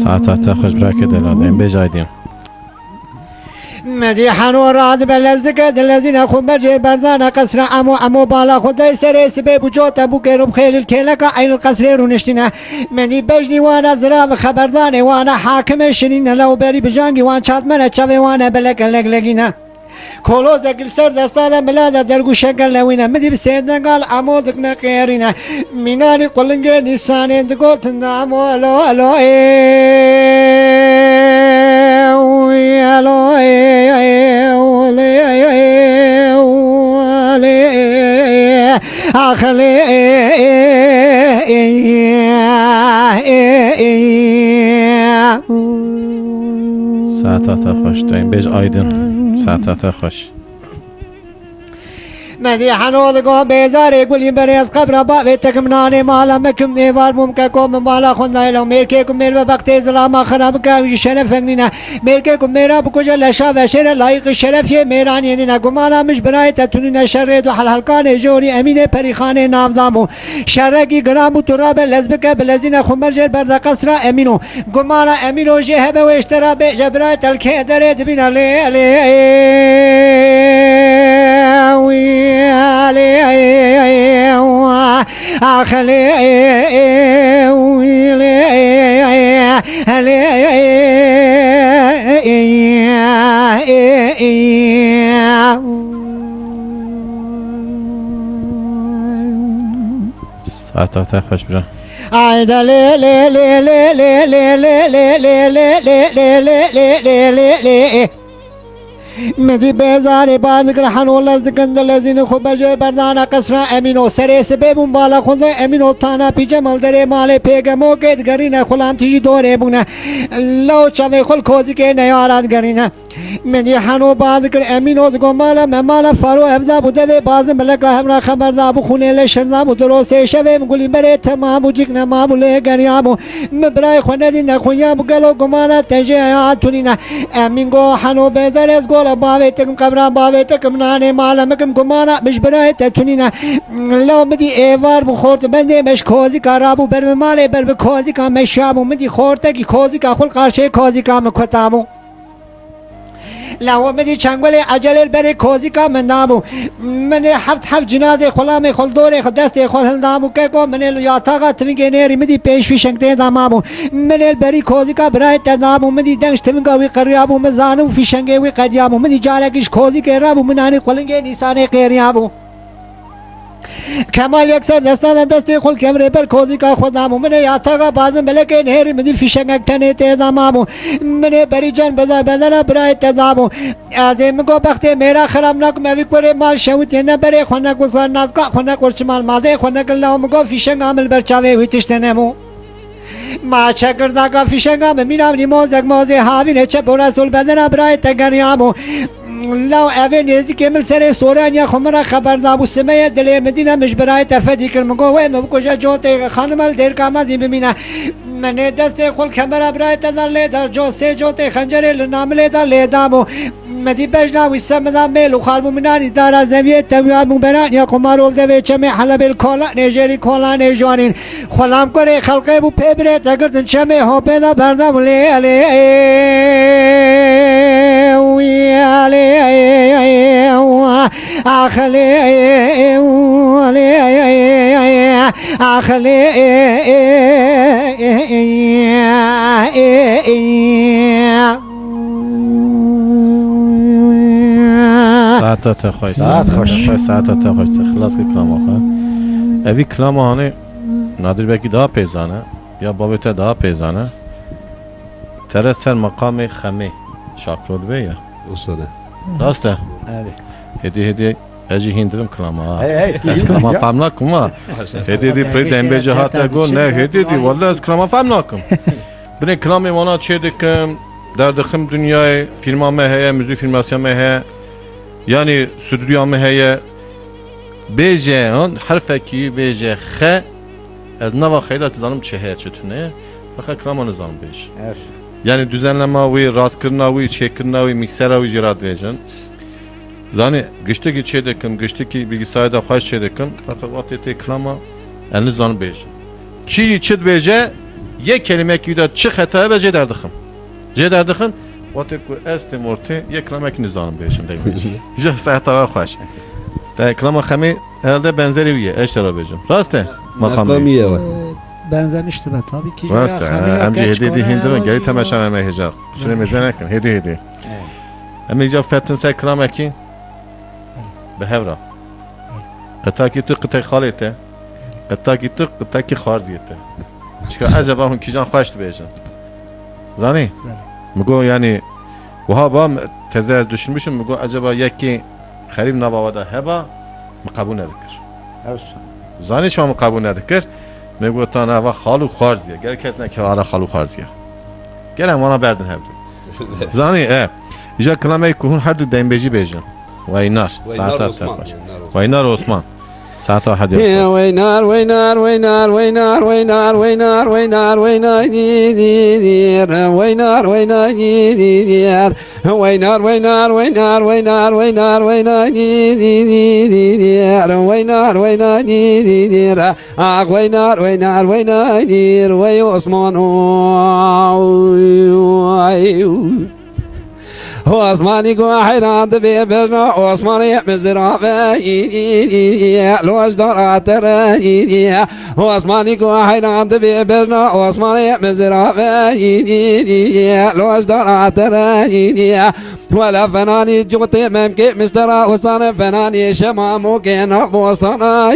ساعتها خش برا كده لان بجايدين مديحا وراد بلزدك الذين خمر جير بردانا قصر امو بالا خدای سر سبب وجوت ابو كرم خيل الكلك عين القصر ونشتنا مني بجني وانا زراب خبردان وانا حاكم شنين لو بري بجانگي وان چات من چاوي وانا بلك لگنا کولو زگل سر دستادا ملادا درگو شکل لوینا مدی بسیدن قال امو دکنا قیرینا مینانی قلنگه نیسانی دگو تندا امو الو أخلي ساعتها خوش دایم بیش آیدن ساعتها خوش مديحا نوضقو بيزاري قولي بريز قبر باوي تكمناني مالا مكم نيوار ممكاكو ممالا خنداي لو ميركيكم مير ببقتي ظلاما خرابكا وجي شرف فنينا ميركيكم ميرا بكوجا لشا وشير لايق الشرف يه ميران ينينا قمالا مش براي تتونينا شريدو حلحلقان جوري امين پريخاني نافدامو شرقي قرامو تراب لزبكا بلزينا خمر جير برد قصرا امينو قمالا امينو جهب واشترا بجبراي تلكي دريد بنا أخلي ساعتها خوش برا عيدا لي لي لي لي لي لي لي لي لي لي لي لي لي لي مدي بيزاري بارزك الحنو لزدكن الذين خبجر بردانا قصرا امينو سري سبب بالا خنده امينو تانا بيجمال دري مالي بيگمو قد گرينا خلام تيجي دوري بونا لو چاوي خل کوزي کے نیارات گرينا منی حنو باز کر امین od گمالا ممالا فارو ابدا بوده باز ملکا همرا خبردار بو خونه لشرنا بو درست شوم گلی بره تمام بو جگنا ما بو لگریامو مبرای خونه دی نخویا بو گلو گمالا تجه اتونینا امین گو حنو بزر از گولا باوی تکم قبران باوی تکم نانه مالا مکم گمالا مش برای تونینا لو مدی ایوار بو خورت بنده مش کوزی کارابو بر ماله بر کوزی کا مشابو مدی خورت کی کوزی کا خل قارشه کوزی کا مکتامو لو مدي چنگول عجل بر کوزی کا منامو من هفت جنازه خلام خل دور دست خل هندامو که کو من یاتاغا تمگه نری مدی پیش فیشنگته دامامو من بری کوزی کا برای تنامو مدی دنگش تمگا وی قریابو مزانو فیشنگه وی قدیامو مدی جالکش کوزی که رابو منانی قلنگه نیسانه قیریابو کمال یکسر دستان دستی خل کمره بر کوزی کا خودامو من یاتاغا بازم بلکه نهری مدی فیشنگک تنه تیزامامو من بری جان بزا بزنا برای تزامو از میگو بخته میرا خرام نک موی کوره مال شوت نه بره خونه گذار نزگا خونه ورچمال ماده خونه گلا میگو فیشنگ عمل برچاوی ویتشتنمو ما چکر داگا فیشنگ عمل مینام نیموزک موزه هاوینه چه برسول بدنا برای تگریامو لو اوه نیزی که مل سر سوران یا خمرا خبردار بو سمه دل مدینه مش برای تفدی کر مگو و مبکوجا جوت خانمال دیر کامازی ببینه من دست خل کمرا برای تدار لیدار جو سه جوت خنجر لنام لیدار لیدامو مدی بجنا و سمدا میلو خاربو منانی دارا زویه تویاد مبران یا قمارول دوی چمه حلب الکولا نیجری کولا نیجوانین خلام کره خلقه بو پیبره تگردن چمه ها پیدا بردم لی علی ساعت خوش ساعت خوش خلاص که کلام آخر اوی کلام آهانه نادر بکی daha پیزانه یا بابت daha پیزانه تره سر مقام خمه شاکرود بی یا استاده راسته هدی اجی هندرم کلام ها از کلام فهم نکم ها هدی پری دنبیجه هاته گو نه هدی والله از کلام فهم نکم بینه کلام وانا چه دکم در دخم دنیای فیلم همه هیه موزیک فیلماسیون همه هیه yani stüdyamı heye beje on harfeki beje kh az nava khayda tizanım çehe çetune fakat kramanı zan beş yani düzenleme ve raskırna ve çekirna ve miksera ve cirat vecen zani gıştaki çedekim gıştaki bilgisayarda hoş çedekim fakat vatete klama elini zan beş ki çet beje ye kelime ki de çı hata beje derdikim je derdikim وقتی که استمرته یک کلمه که نزانم بهشون دیگه جه ساعت ها خوش تا کلمه خمی herhalde benzeri üye eştera bejim raste مقامیه و benzemiştir be tabii ki raste amca hediye di hindime geri temaşa vermeye hecar süre mezenekin hediye ama icab fettin se kılame ki behevra qıta ki tık qıta khalete qıta ki tık qıta ki kharziyete çünkü acaba hun kijan xoştu bejim zani میگو یعنی وها با تزه از düşünmüşüm میگو acaba یکی خریب نباوده هبا مقبول ندکر زانی شما مقبول ندکر میگو تا نه و خالو خارزیه گل کس نه که آره خالو خارزیه گل امانا بردن هبدو زانی ایجا کلمه کهون هر دو دنبیجی بیجن وینار ساعت ترکش وینار عثمان ساعت واحد وينار وينار وينار وينار وينار وينار وينار وينار دير وينار وينار دير وينار وينار وينار وينار وينار وينار دير وينار وينار دير وينار وينار وينار دير ويعثمان هو عثماني قوى حيران تبي بجنا عثماني مزرعة لو أجدر أعترى هو عثماني قوى حيران تبي بجنا عثماني مزرعة لو أجدر أعترى ولا فناني جوتي ممكن مشترى وصان فناني شمع ممكن وصانا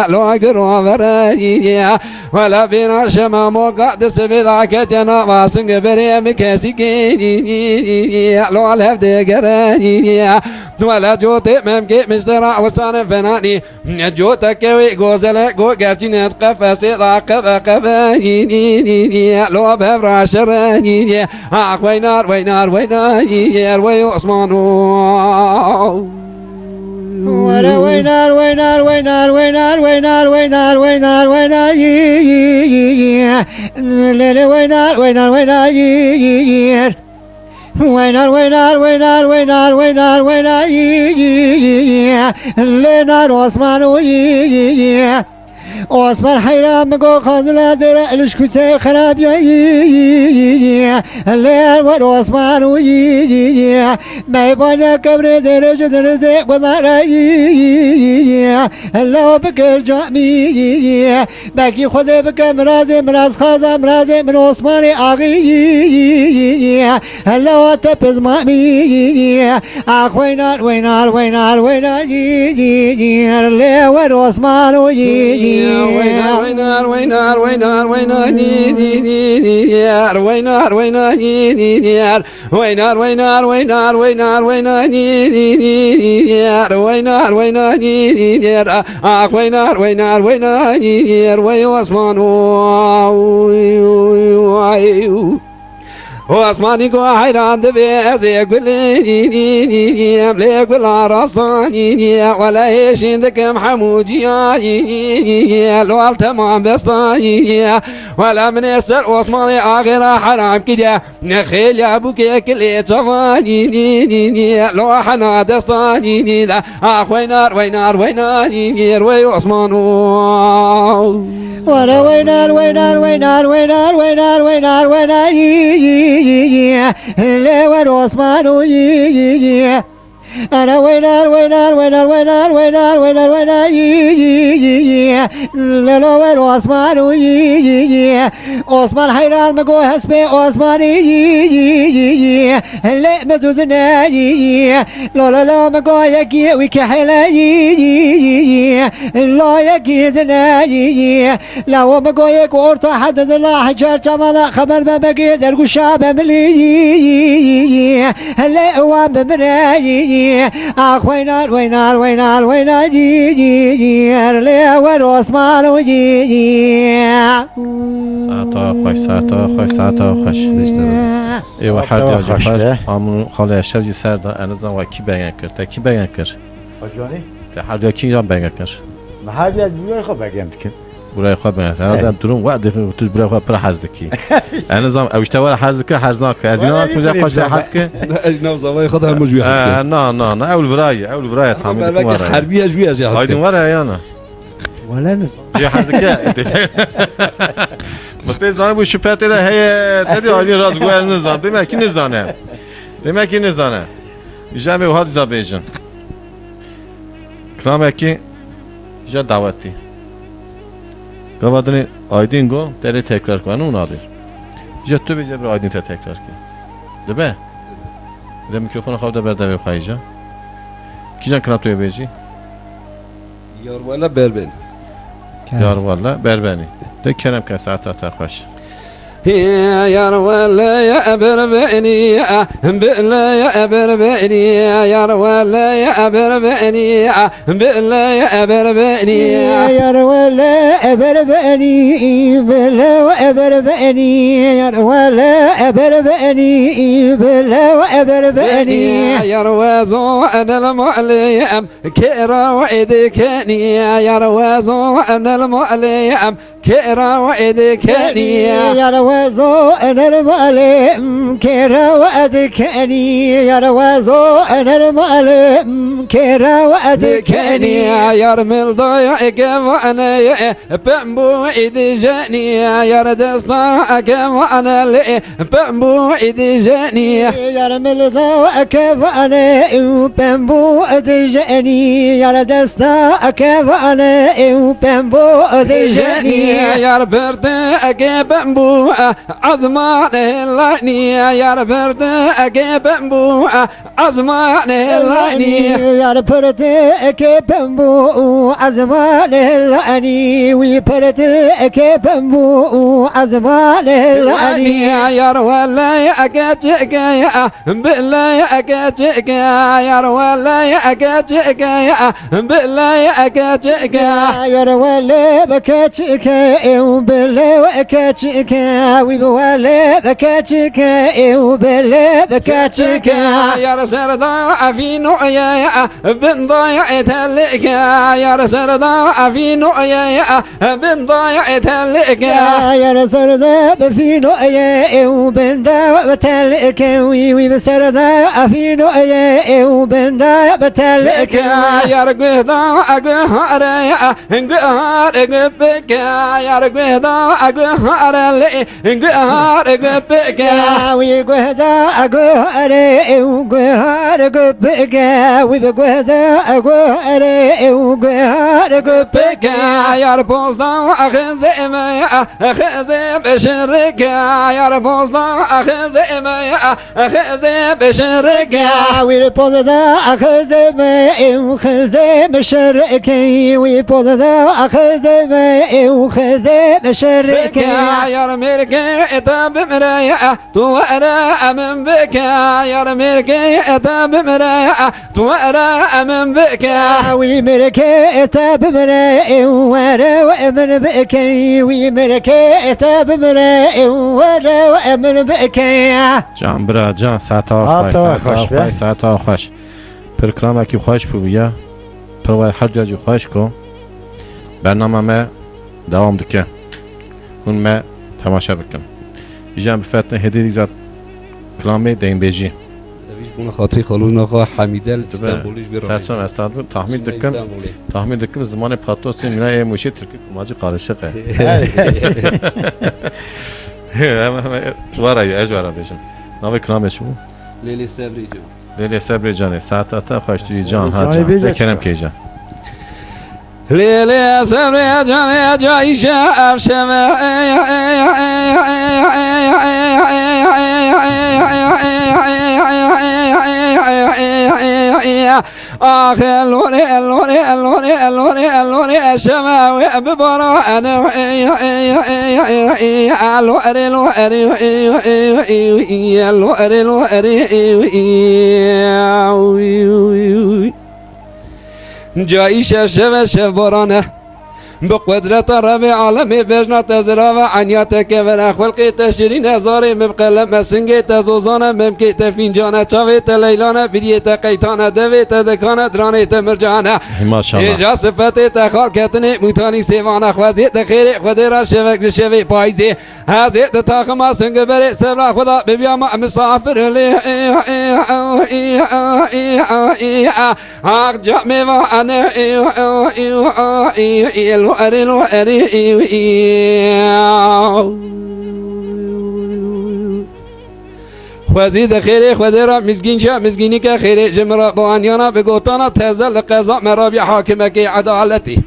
لو أقروا فرا ولا بينا شمع موقع دسبي ذاكتنا واسنق بريم كاسي لو الهفدي قراني ولا جوت ممكن مشترع وصان فناني جوتك كوي غوزلا غو قرجين قفص راقب قباني لو بفرا شراني وينار وينار وينار وي عثمان ورا وينار وينار وينار وينار وينار وينار وينار وينار ليلي وينار وينار وينار وينار وينار وينار وينار وينار وينار لينار عثمان عثمان حيران مقو خازلا درع الشكوتي خراب الليل ور عثمان ما يبانا كبر درجة درزي وضعنا اللو بكر جامي باكي خذي بك مرازي مراز خازا مرازي من عثمان آغي اللو تبز مامي آخ وينار وينار وينار وينار الليل ور عثمان وينار وينار وينار وينار وينار وينار وينار وينار وينار وينار وينار وينار وينار وينار اخ وينار وينار وينار ويوسمان واسماني قو حيران دبيز يقبل يقبل رصاني ولا يشين ذكم حموجي لو التمام بسطاني ولا من يسر واسماني آخر حرام كده نخيل يا ابوك كل صفاني لو حنا دستاني لا اخ وينار وينار وينار ويعثمان ورا وينار وينار وينار وينار وينار وينار وينار اللي ور عثمان أنا وينار وينار وينار وينار وينار وينار وينار للو ور عثمان عثمان حيران مقو حسبي عثمان اللي مدودنا لو مقو يكي ويكي حيلا لو يكي دنا لو مقو يكو ارتا حدد الله حجر جمالا خبر ما بقي درقو شعب ملي اللي هو بمراي اخ وينار وينار وينار وينار لي ور عثمان ساعتا خوش ساعتا خوش ساعتا خوش ای و هر دیا جفر آمون خاله شوجی سر دا انزان و کی بیان کرد کی بیان کرد آجانی؟ ده هر دیا کی ایران بیان کرد محلی از بیار خواه بگم کن برای خواه بیان کرد انزان درون وقت دفعه تو برای خواه پر حز دکی انزان اوشته وار حز دکی حز ناکه از اینا کجا خوش ده حز که اجنب زوای خودم مجبور هستم نه اول برای تامین بلکه کن حربی اجبی از هستم آیدین واره یا نه ولا نز یه حز که مختص زانه بو شپت ده هی تدی آیدین راز گوه نزان demek ki nizane جامعه و هادی زابیجن کرامه کی جا دعوتی گوادنی آیدین گو دری تکرار کنه اون آدیر جا تو بیجه بر آیدین تکرار کی دبه ده میکروفون خواب ده برده بخواهی جا کی جان کرام توی بیجی یار والا بربن یار والا بربنی ده کرم که ساعت تا خوش يا ولا يا بربني بلا يا بربني يا ولا يا بربني بلا يا بربني يا ولا بربني بلا بربني يا ولا بربني بلا بربني يا روازو انا المعلم كيرا وعدكني يا روازو انا المعلم كيرا وعدكني يا روازو انا المعلم كيرا وعدكني يا روازو انا المعلم كيرا وعدكني يا رمل ضيعك وانا بمبو جاني يا ردسنا وانا بمبو جاني يا رمل ضيعك وانا بمبو جاني يا ردسنا وانا بمبو جاني يا ربرت أجيب بو عزمان اللاني يا ربرت أجيب بو عزمان اللاني يا ربرت كبمبو عزمان اللاني ويبرت كبمبو عزمان اللاني يا رولا يا أكاتك يا بالله يا أكاتك يا رولا يا أكاتك يا بالله يا أكاتك يا رولا بكاتك وبالله بكاتك وبالله بكاتك وبالله بكاتك يا رسول ضاع في نويا بن ضايع تلك يا رسول ضاع في نويا بن ضايع تلك يا رسول ضاع في نويا وبن ضايع تلك وي بسر ضاع في نويا وبن ضايع تلك يا رقبه ضاع قهر يا قهر قبك يا رقبه ضاع قهر لي قهر قبك وي قهدا قهر وقهر قبك وي بقهدا قهر وقهر قبك يا ربوز ضاع خزم يا خزم شرك يا ربوز ضاع خزم يا خزم شرك وي بقهدا خزم وخزم شرك وي بقهدا خزم وخزم شرك يا رميرك اتاب مرايا توارا من بك يا رميرك اتاب مرايا توارا من بك وي مركي تاب مرأي ورا وأمن بك وي مركي تاب مرأي ورا وأمن بك جان برا جان ساعتا خوش ساعتا خوش پرکرامه کی خوش بویا پروای هر جایی خوش کو برنامه ما دوام دکه اون ما تماشا بکن جان بفتن هدیه زاد کلامه دین بیجی بون خاطری خالون آقا حمیدل استانبولیش برای سرچم استانبول تحمیل دکم زمان پاتوس مینا موشی ترکی کماجی قارشقه همه وارای اجوارا بیشم ناوی کلامه شو لیلی صبری جان لیلی صبری جانه ساعت تا خوشتی جان ها جان بکنم کی جان لیلی صبری جان جای شب شب آخر لوري اللوري اللوري اللوري اللوري الشماوي ببراء أنا اللوري اللوري اللوري جاي شب شب برانه بقدرة رب عالمي بجنا تزرع وعنياتك ورا خلقي تشرين هزاري مبقلم مسنجي تزوزانا ممكي تفينجانا شاويت ليلانا بريت قيتانا دويت دكانا دراني تمرجانا ما شاء الله إجا صفتي تخالكتني موتاني سيوانا خوازيت خيري خدرا شفك شوي بايزي هازيت تاخما سنگ بري سبرا خدا ببياما مسافر لي آخ جامي وانا خوزید خیره خودی را مزگین شا مزگینی که خیره جمرا بوانیانا بگوتانا تزل قضا مرابی حاکمه که عدالتی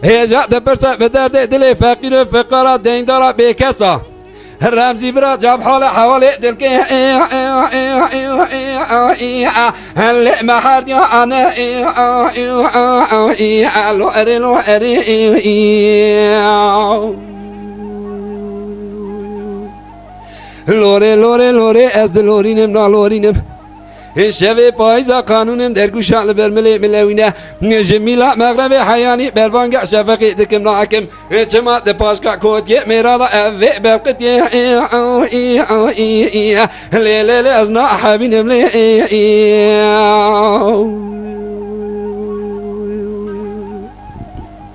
هیجا دپرسه به درد دل فقیر فقرا دیندارا بیکسا رمزی برا جاب حال حوالی دل که هل محرد یا انا لوری لوری لوری از دلورینم نالورینم شب پاییزا قانون در گوشان برملی ملوینه جمیلا مغرب حیانی بربانگا شفقی دکم ناکم جماعت پاشکا کودی میرادا اوی برقتی لیلی از نا حبینم لی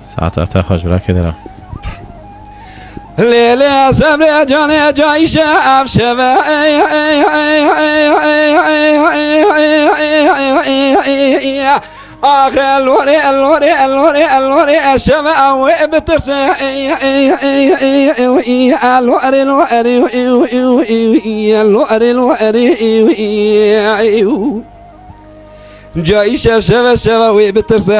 ساعت تا خوش برا که درم لیلی صبر جان جای شب شب آخر لوري اللوري اللوري اللوري الشمع وبترس اللوري اللوري اللوري جاي شب شب شب وبترس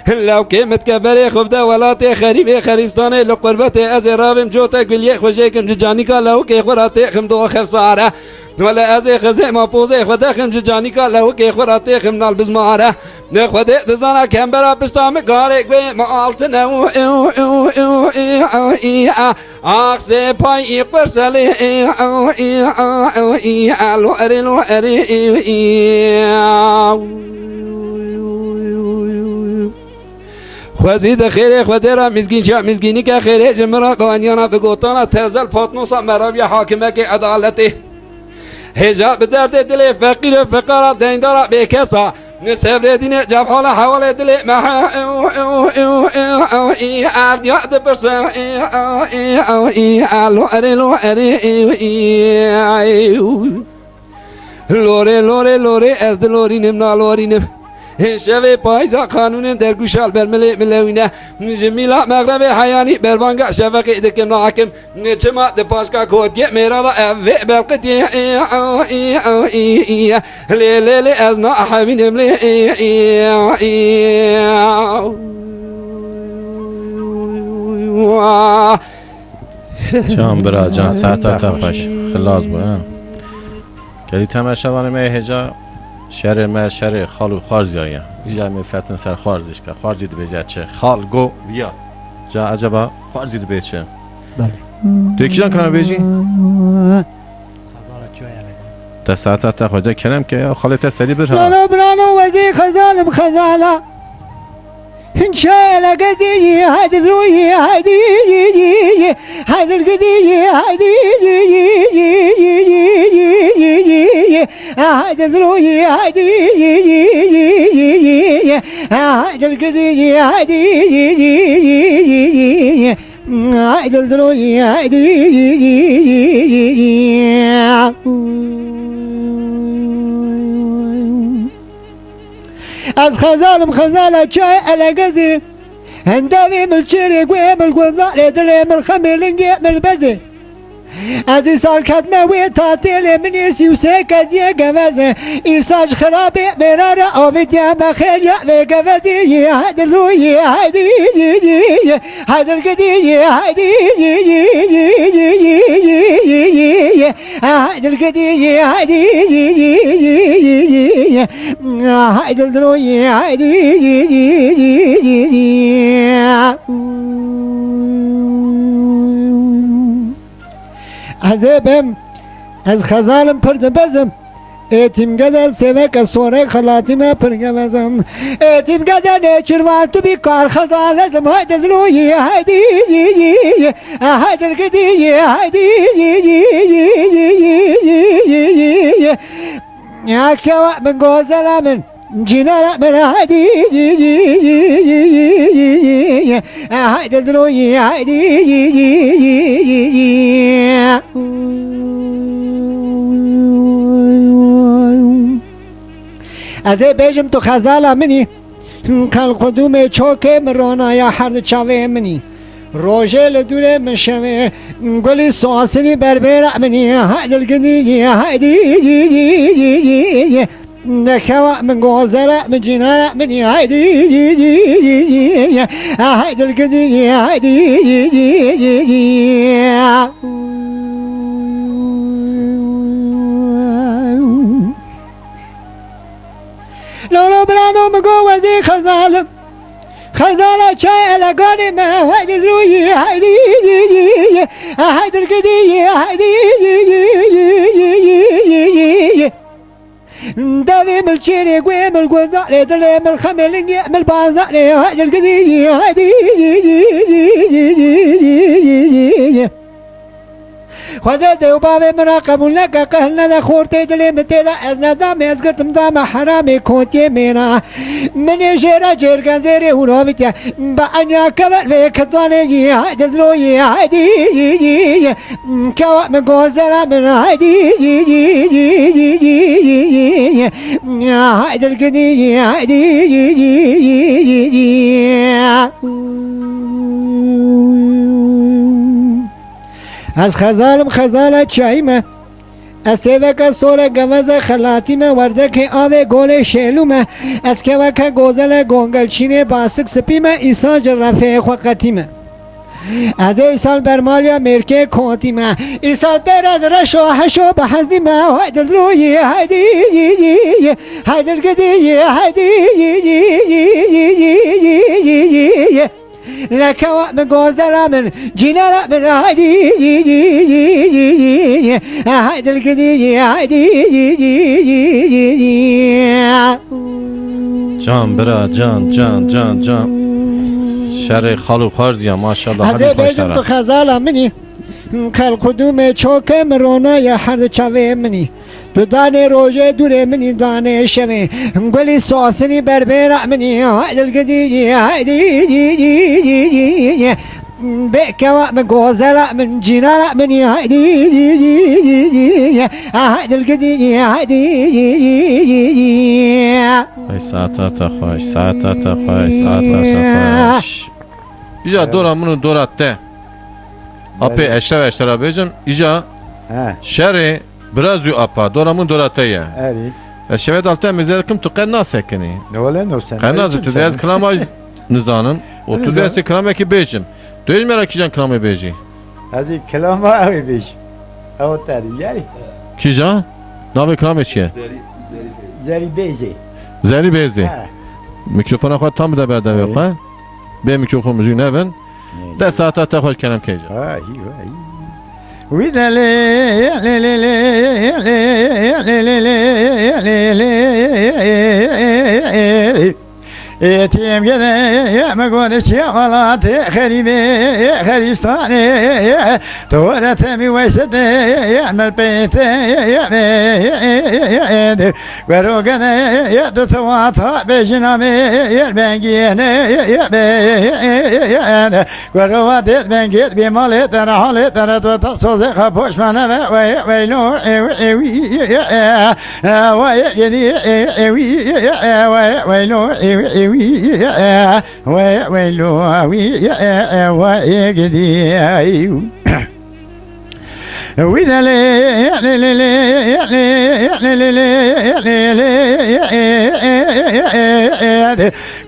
لو كيمت كبري خبدا ولاتي خريبي خريب صاني لقربتي أزي رابم جوتا قلية خوشيكم جانيكا لو كي خوراتي خمدو خفصارة ولا أزي خزي ما بوزي خدا خم جانيكا لو كي خوراتي خمنا البزمارة نخودي تزانا كمبرا بستام قارق بي مالتنا أخزي باي إقبرسلي الوأري خوزید خیره خودرا مزگین شا مزگینی که خیره جمرا قوانیانا بگوتانا تزل پاتنوسا مرابی حاکمه که عدالتی حجاب درد دل فقیر فقرا دیندارا بکسا نصبر دین جاب حالا حوال دل محا اردیاد برسا لوری از دلورینم نالورینم شوی پایزا قانون در گوشال برملی ملوینه جمیلا مغرب حیانی بربانگا شفقی دکم ناکم نچما دپاشکا کودگی میرا را اوی برقتی لیلی از نا حبینم لی جان برا جان ساعتا تخش خلاص بو کلی تماشاوانه می هجا شهر ما شهر خالو خارزیه اینجا می فتن سر خارزش که خارزی دو بیجه چه خال گو بیا جا عجبا خارزی دو بیچه بله تو کی جان کنم بیجی دستات تا خدا کنم که خالت سری بره لالا برانو وزی خزالم خزالا هنشاء لقزي هذا الروي هذه هذا القضية هذه هذا الروي هذه هذا القضية هذه هذا الروي هذه از خزالم خزالة شاي على قزي هندامي من الشرق ويم القناع دلي من الخميلنجي من البزي ازي صار كاتنا ويتاتيلي من يسي وسيك ازي قفزي ايساج خرابي مرارة او بديا بخير يا قفزي هذا الروي هذه هذا القدي هذه هذا القدي هذه هذا الروي هذه عذابم از خزالم پرد بزم ایتیم گذن سوک سوره خلاتیم پرگمزم ایتیم گذن چروان بی کار خزال ازم هایدل روی هایدی هایدل گدی هایدی یا کوا من گوزلا من جنارا من هایدی هایدل روی هایدی از بیجم تو خزالا منی کل قدوم چوکه مرانا یا حرد چاوه منی روژه لدوره من شوه گلی سواسنی بربیره منی هایدل گدی هایدی نخوا من غوزلا من جنانا مني هايدي هايدي القدي هايدي لولو برانو مقوزي خزالم خزالة شاي لقاني ما هايدي الروي هايدي هايدي القدي هايدي دافي من الشرق ومن القناع لدلي من الخميلنجي من البازاع هايدي القدي هايدي خذت وبابي مراقب لك قهلنا خورتي دلي متيدا ازنا دامي ازقرتم دام حرامي كوتي مينا من جيرا جيرغان زيري ونوبتيا بانيا كبر في كتاني هايدي الروي هايدي كوا من غوزلا من هايدي هايدي القدي هايدي از خزالم خزالة شايمة اسیوک سور گوز خلاتی من ورده که آوه گل شیلو من از که وک گوزل گونگل چینه باسک سپی من ایسان جرفه خوقتی من از ایسال برمالیا مرکه کونتی من ایسال بر از رشو حشو به حزنی من هایدل روی هایدی هایدل گدی هایدی لکه وقت گوزل من جینا را من هایدی هایدل گدی هایدی جان برا جان شر خالو خارزیا ماشاءالله از هر بیجم تو خزالا منی کل کدوم چوک مرونا یا هر چاوه منی تو دانه روژه دوره منی دانه شوه گلی ساسنی بربیرا منی هایدل گدی هایدی بکوا من گوزلا من جینا منی هایدی هایدل گدی هایدی ساعتات خوش ایجا دورا منو دورا ته اپی اشترا بیجم ایجا ها شر برازو اپا دورا من دورا ته اری الشباب دالتا مزاركم تو قنا ساكني ولا نوسن قنا تو داز كلام نزانن و تو داز كلام کی بیجم تو هیچ مرا کیجان کلام بیجی از این کلام ها اوی بیش او تاری یاری کیجان نام کلام چیه زری بیجی زری بیزی میکروفون خود تام بده بعد بخواه به میکروفون مجی نبن ده ساعت تا خوش کنم کیجا وای وی دلی تیم گده مگونه چی غلط خریبه خریستانه دورت می ویسده عمل بیته گرو گده دو تواتا بجنامه بنگینه گرو ودت بنگید بیمالی در حالی در دو تا سوزه خپوش منه ویلو ویلی ویلو ويلو ويقدي وإذا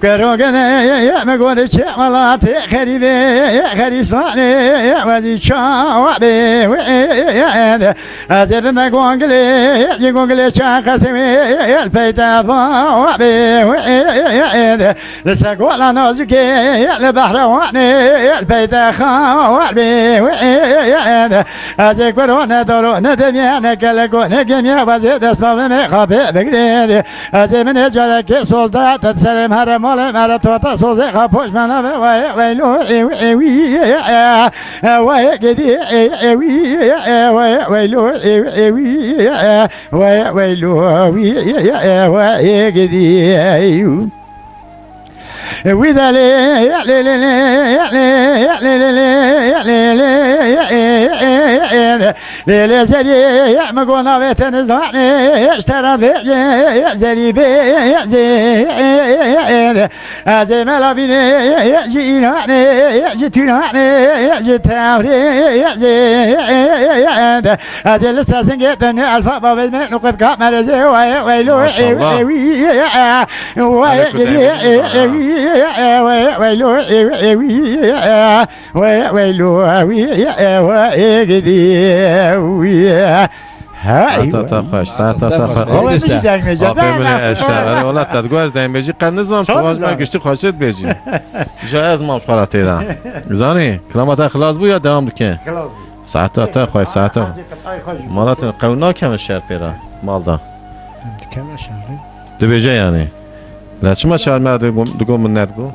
كروكنا يا مقول شمالات خريبة خريصاني ودي شعبي ويا أزيد مقولي يقولي شاقتي البيت ضابي ويا لسقولا نوزكي البحر واني البيت خوابي ويا أزيد كورونا درونا دنيا كلكونا كميا وزيد اسمه مخابئ بقريد أزيد من يجعلك سلطات تسلم هرمول مرتوتا سوزي خبوش منا ويلو ويقدي ويلو ويلو ويقدي وإذا ليلة زري مقونا بيتن زاني اشترى بيجي زري بيجي زي ما لبيني يجي ناني يجي تناني يجي تاوري يجي زي لسه سنجتني الفا بابل من نقد كامل زي ويلو ويلو ويلو ساعتا خوش ساعتا خوش بمونه اشتغاله ولا تدگو از دیم بیجی قد نظام تو از من گشتی خوشت بیجی جای از ما مشغلات ایدم زانی کلامات خلاص بو یا دوام دکن ساعتا خوش ساعتا مالات قونا کم شهر پیرا مال دا دو بیجه یعنی لا چما شهر مرا دگو من ندگو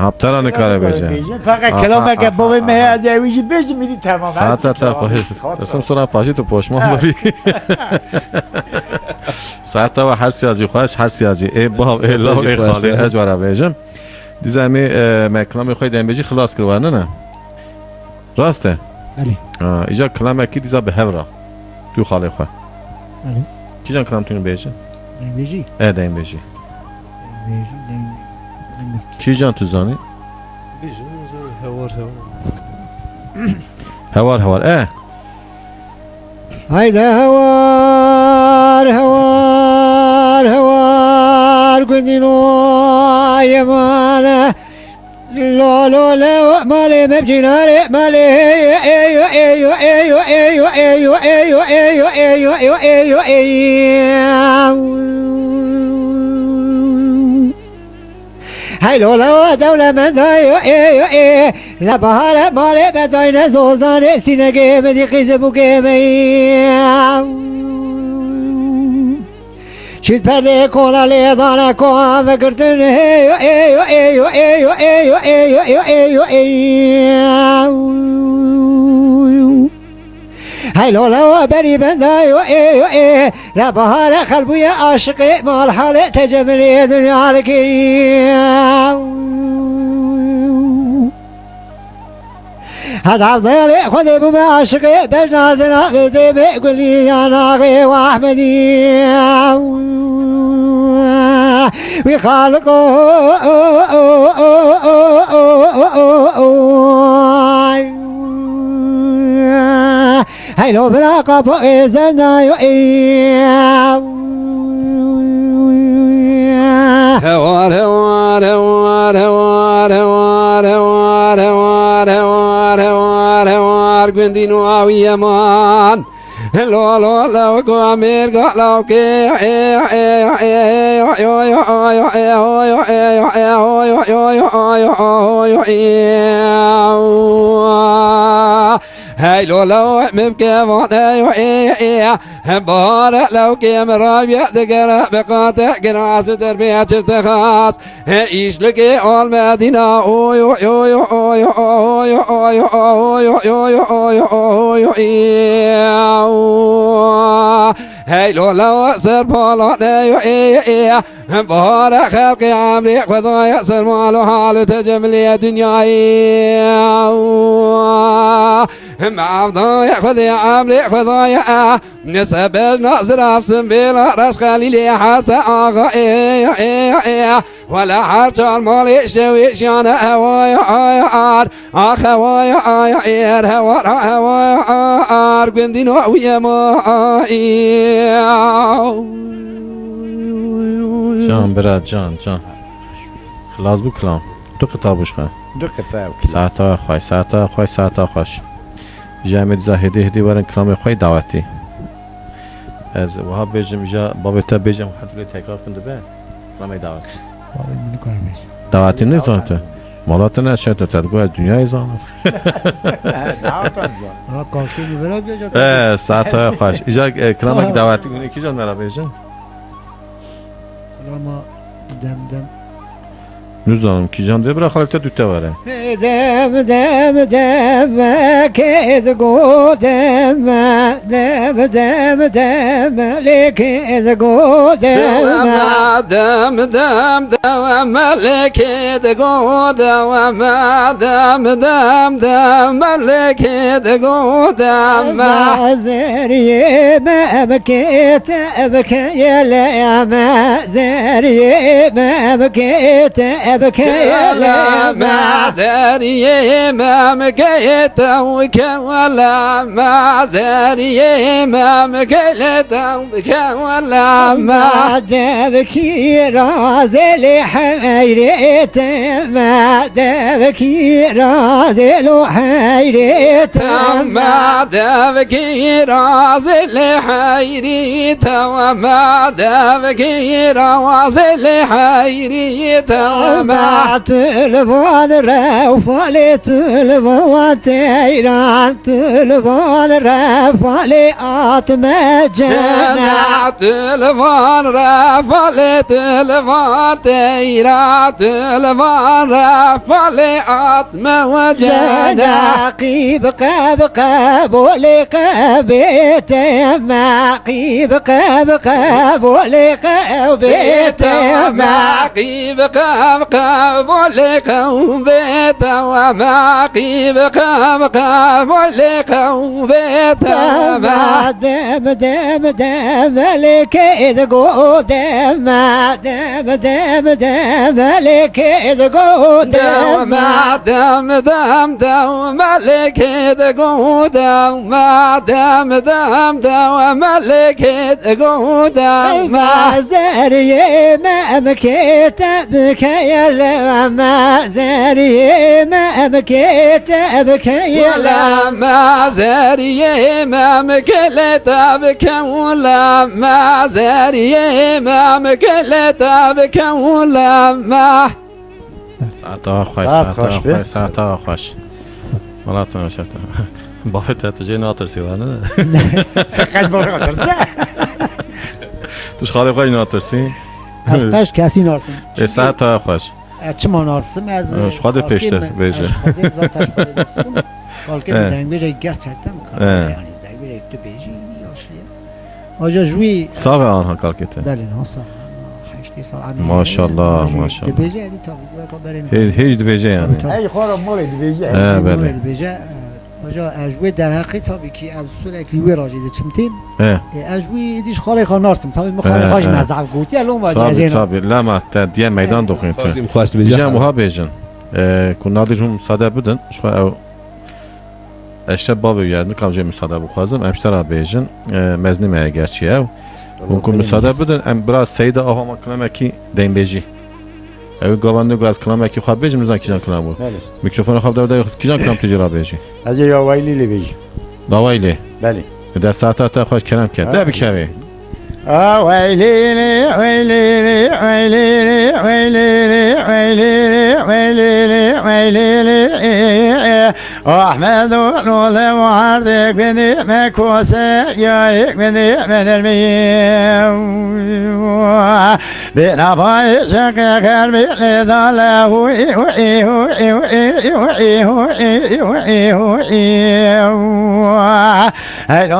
هفترانه کاره بیجه فقط کلامه که بابای مه از اویجی بیجی میدی تمام ساعتا خوش رسم سورا پاشی تو پشمان ببی ساعتا و هر سیاجی خوش هر سیاجی ای باب ای لاو ای خالی اجوارا بیجم دیزه می کلام خوی دیم بیجی خلاص کرو نه راسته بله ایجا کلامه کی دیزه به هورا تو خالی خواه بله کی جان کلام تونو بیجه بیجی دیم بیجی کی جان تو زانی هوار هيدا هوار هوار هوار قدنو يا مالا لا لا لا مالي مبجناري مالي ايو ايو ايو ايو ايو ايو ايو ايو ايو ايو هاي لولا دولة من دايو ايو ايو لا بهالا مالي بداينا زوزاني سيناقي مدي قيزبو قيمي شد پرده کولا لیدانه کوام فکرتن ایو ایو ایو ایو ایو ایو ایو ایو ایو هاي لولا بني بندايو ايو ايو لا بهار قلبي عاشقي مال حالي تجملي دنيا لك هذا عبدالي خذي بما عاشقي بجنازنا بدي بيقول لي يا ناغي واحمدي ويخالقوا هاي لو براقة بإذن هوار هوار هوار هوار هوار هوار هوار هوار هوار هوار قندي نواوي يمان لو لو لو قامير قالوا كي هاي لو لو مبكي وانا بارك لو كي مرابي دقرا بقاطع قراص تربية تخاص ايش لقي اول مدينة اوي اوي اوي اوي اوي اوي اوي اوي اوي هاي لو لو سر بالا بارك خلقي عمري خذايا سر مالو حال تجملي دنياي مع فضايا خذي عمري خذايا نسب ناصر افسم بلا راس خليلي حسا اغا ولا حرجال مالي شوي شانا هوايا هوايا هوايا بندين ويا ماي جان برات جان خلاص بو كلام دو كتابش خا دو كتاب ساعتا خوش جامد زاهدي هدي ورن كلام خوي دعوتي از وهاب بيجم جا بابتا بيجم حد لي تكرار كنت به كلام دعوت دعوتي نيزان تو مالاتنا شت تدغوا دنيا زان ساعتا خوش اجا كلامك دعوتي كي جان مرا بيجم Ama dem نزانم کی جان دبر خالته دوته وره dem ked go dem leked go dem leked go dem leked go زريه ما بكيت ابكي لا ما زريه ما بكيت ابكي لا معذري ما مكيت ولا معذري ما مكيت ولا ما دبكي رازل حيرت ما دبكي رازل حيرت ما دبكي رازل حيرت وما دبكي رازل حيرت ما تلفون رفالي تلفون تيران تلفون رفالي آتما جانا تلفون رفالي تلفون تيران تلفون رفالي آتما وجانا قيب قبولي قبيت ما قيب قبولي قبيت ما قيب قبولكم بيتا وما قيب قبولكم بيتا ما دم دم دم لك إذ دم دم دم دم لك إذ دم ما دم دم دم ملك دقودم ما دم دم دم ملك دقودم ما زاري ما مكيت بكي ما زاري ما مكيت بكي ولا ما زاري ما مكلت بك ولا ما زاري ما مكلت بك ولا ما ساعتها خوش ساعت ساعتها خوش به. خوش ساعتها خوش والله تنشفت بافت تجي ناطر سيوانا خش بابا درسه تش خاله خوش ناطر سي از قش کسی نارسم ساعتها خوش چما نارسم از اش خود پیشته بیجه. بلکه اه. میدنگ بیجه gerçekten اه. yani izden بیجه تو بیجه yaşlı. Hoca جوی صاغ آنها کالکته بله ناسا 8 سال ماشاءالله، ماشاءالله. بیجه دی تا هیچ دبیجه yani. ای خورم مولد بیجه بله. بیجه Hoca اجوی در حقی tabii ki از sürekli bir racide çimtim. اجوی دیش خاله خانارتم tabii مخاله خاش مزعب گوتی الان Tabii واجه tabii. Lama diye meydan dokuyun. خواستیم خواست Diyeceğim muha bejin. Kunnadirhum müsaade budun. Şu ev eşte babı yerdi kalınca müsaade bu kazım. Emştara bejin. Mezni meye gerçi ev. Kun müsaade budun. Em biraz seyde ahama kılamaki denbeji. Ev gavandı gaz kılamaki khab bejin mizan kijan kılam bu. Mikrofonu khab da kijan kılam tecra beji. از یا ویلی بیجه Davayli. بله Der saata ta hoş kelam ker. Da bir kevi. ويلي ويلي ويلي ويلي ويلي ويلي ويلي احمد نول وعردك بني مكوسه يا بني من الميم بنا باي شق قلبي لذاله هلو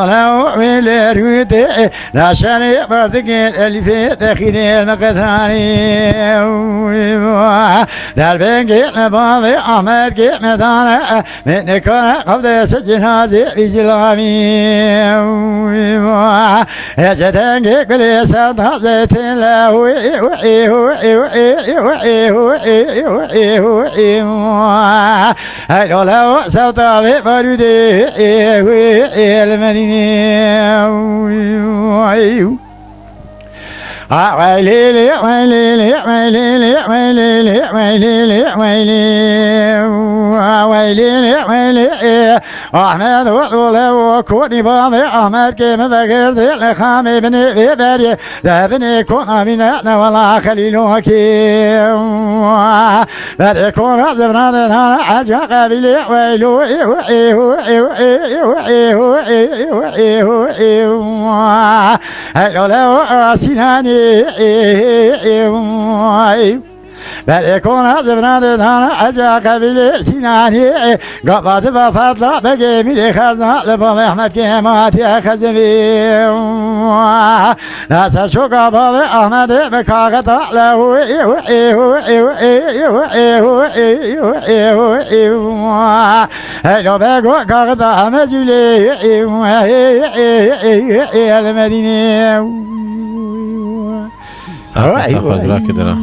ويلي رودي لا شري بردك الفي دخيل المقداني در بنجي نبالي أحمد كي مدانا من نكون قبل سجنازي بجلامي يجدنجي كل سودا زيتين له هلو لو سودا ببرودي المدينة ويلي ويلي ويلي ويلي ويلي ويلي ويلي أحمد وطول وكوني باضي أحمد كيف ذكرت الخامي بني ببري ذهبني كون من والله خليلوك بري كون زبنا حاجة قبلي ويلو هلو لو سناني بريكون زبنا دهان أجا قبيل سناني قبض بفضل بجميل خرنا لبام أحمد كيماتي خزمي ناس شو قبض أحمد بكاغت له هلو بقو قاغت أحمد جلي المدينة Saata ta bırak edene.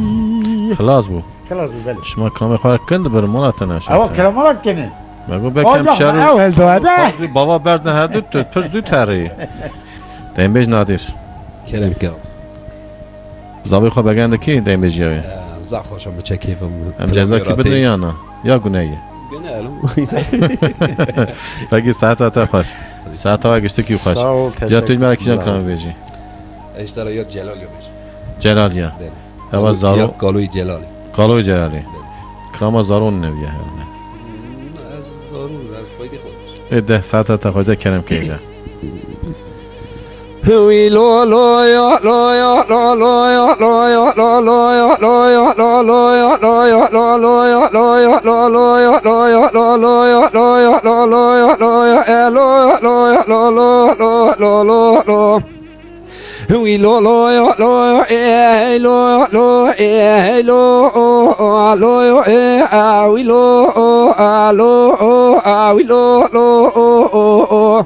Xlas bu. خلاص ببلش Şuma kılamı xarak kendi bir molatına şart. أول كلام مرة كنن Bego bekem şer. أول سؤال Baba berde hadu pır dü tari. Dembej nadir. كلام كاو Zavi xo begandaki dembej yavi. زع خوشم بچه کیفم Em cezaki bedin yana. Ya güneyi. گنالم Peki saata ta xoş. Saata geçti ki xoş. Ya tu merak kijan kılamı beji. اشترى يوت جلال يومش Celal ya. Hava zaro. قالوا جلالي Kaloy celali. Krama zaron neviye herne. ضروري فايدة خالص Ede saata ta xoşa kerem keyja. هوي لو لو يا لو يا لو لو يا لو يا لو لو يا لو يا لو لو يا لو يا لو لو يا لو يا لو لو يا لو يا لو لو يا لو يا لو لو يا لو يا لو لو يا لو لو لو لو هوي لو لو يا لو يا لو لو يا لو لو يا وي لو لو وي لو لو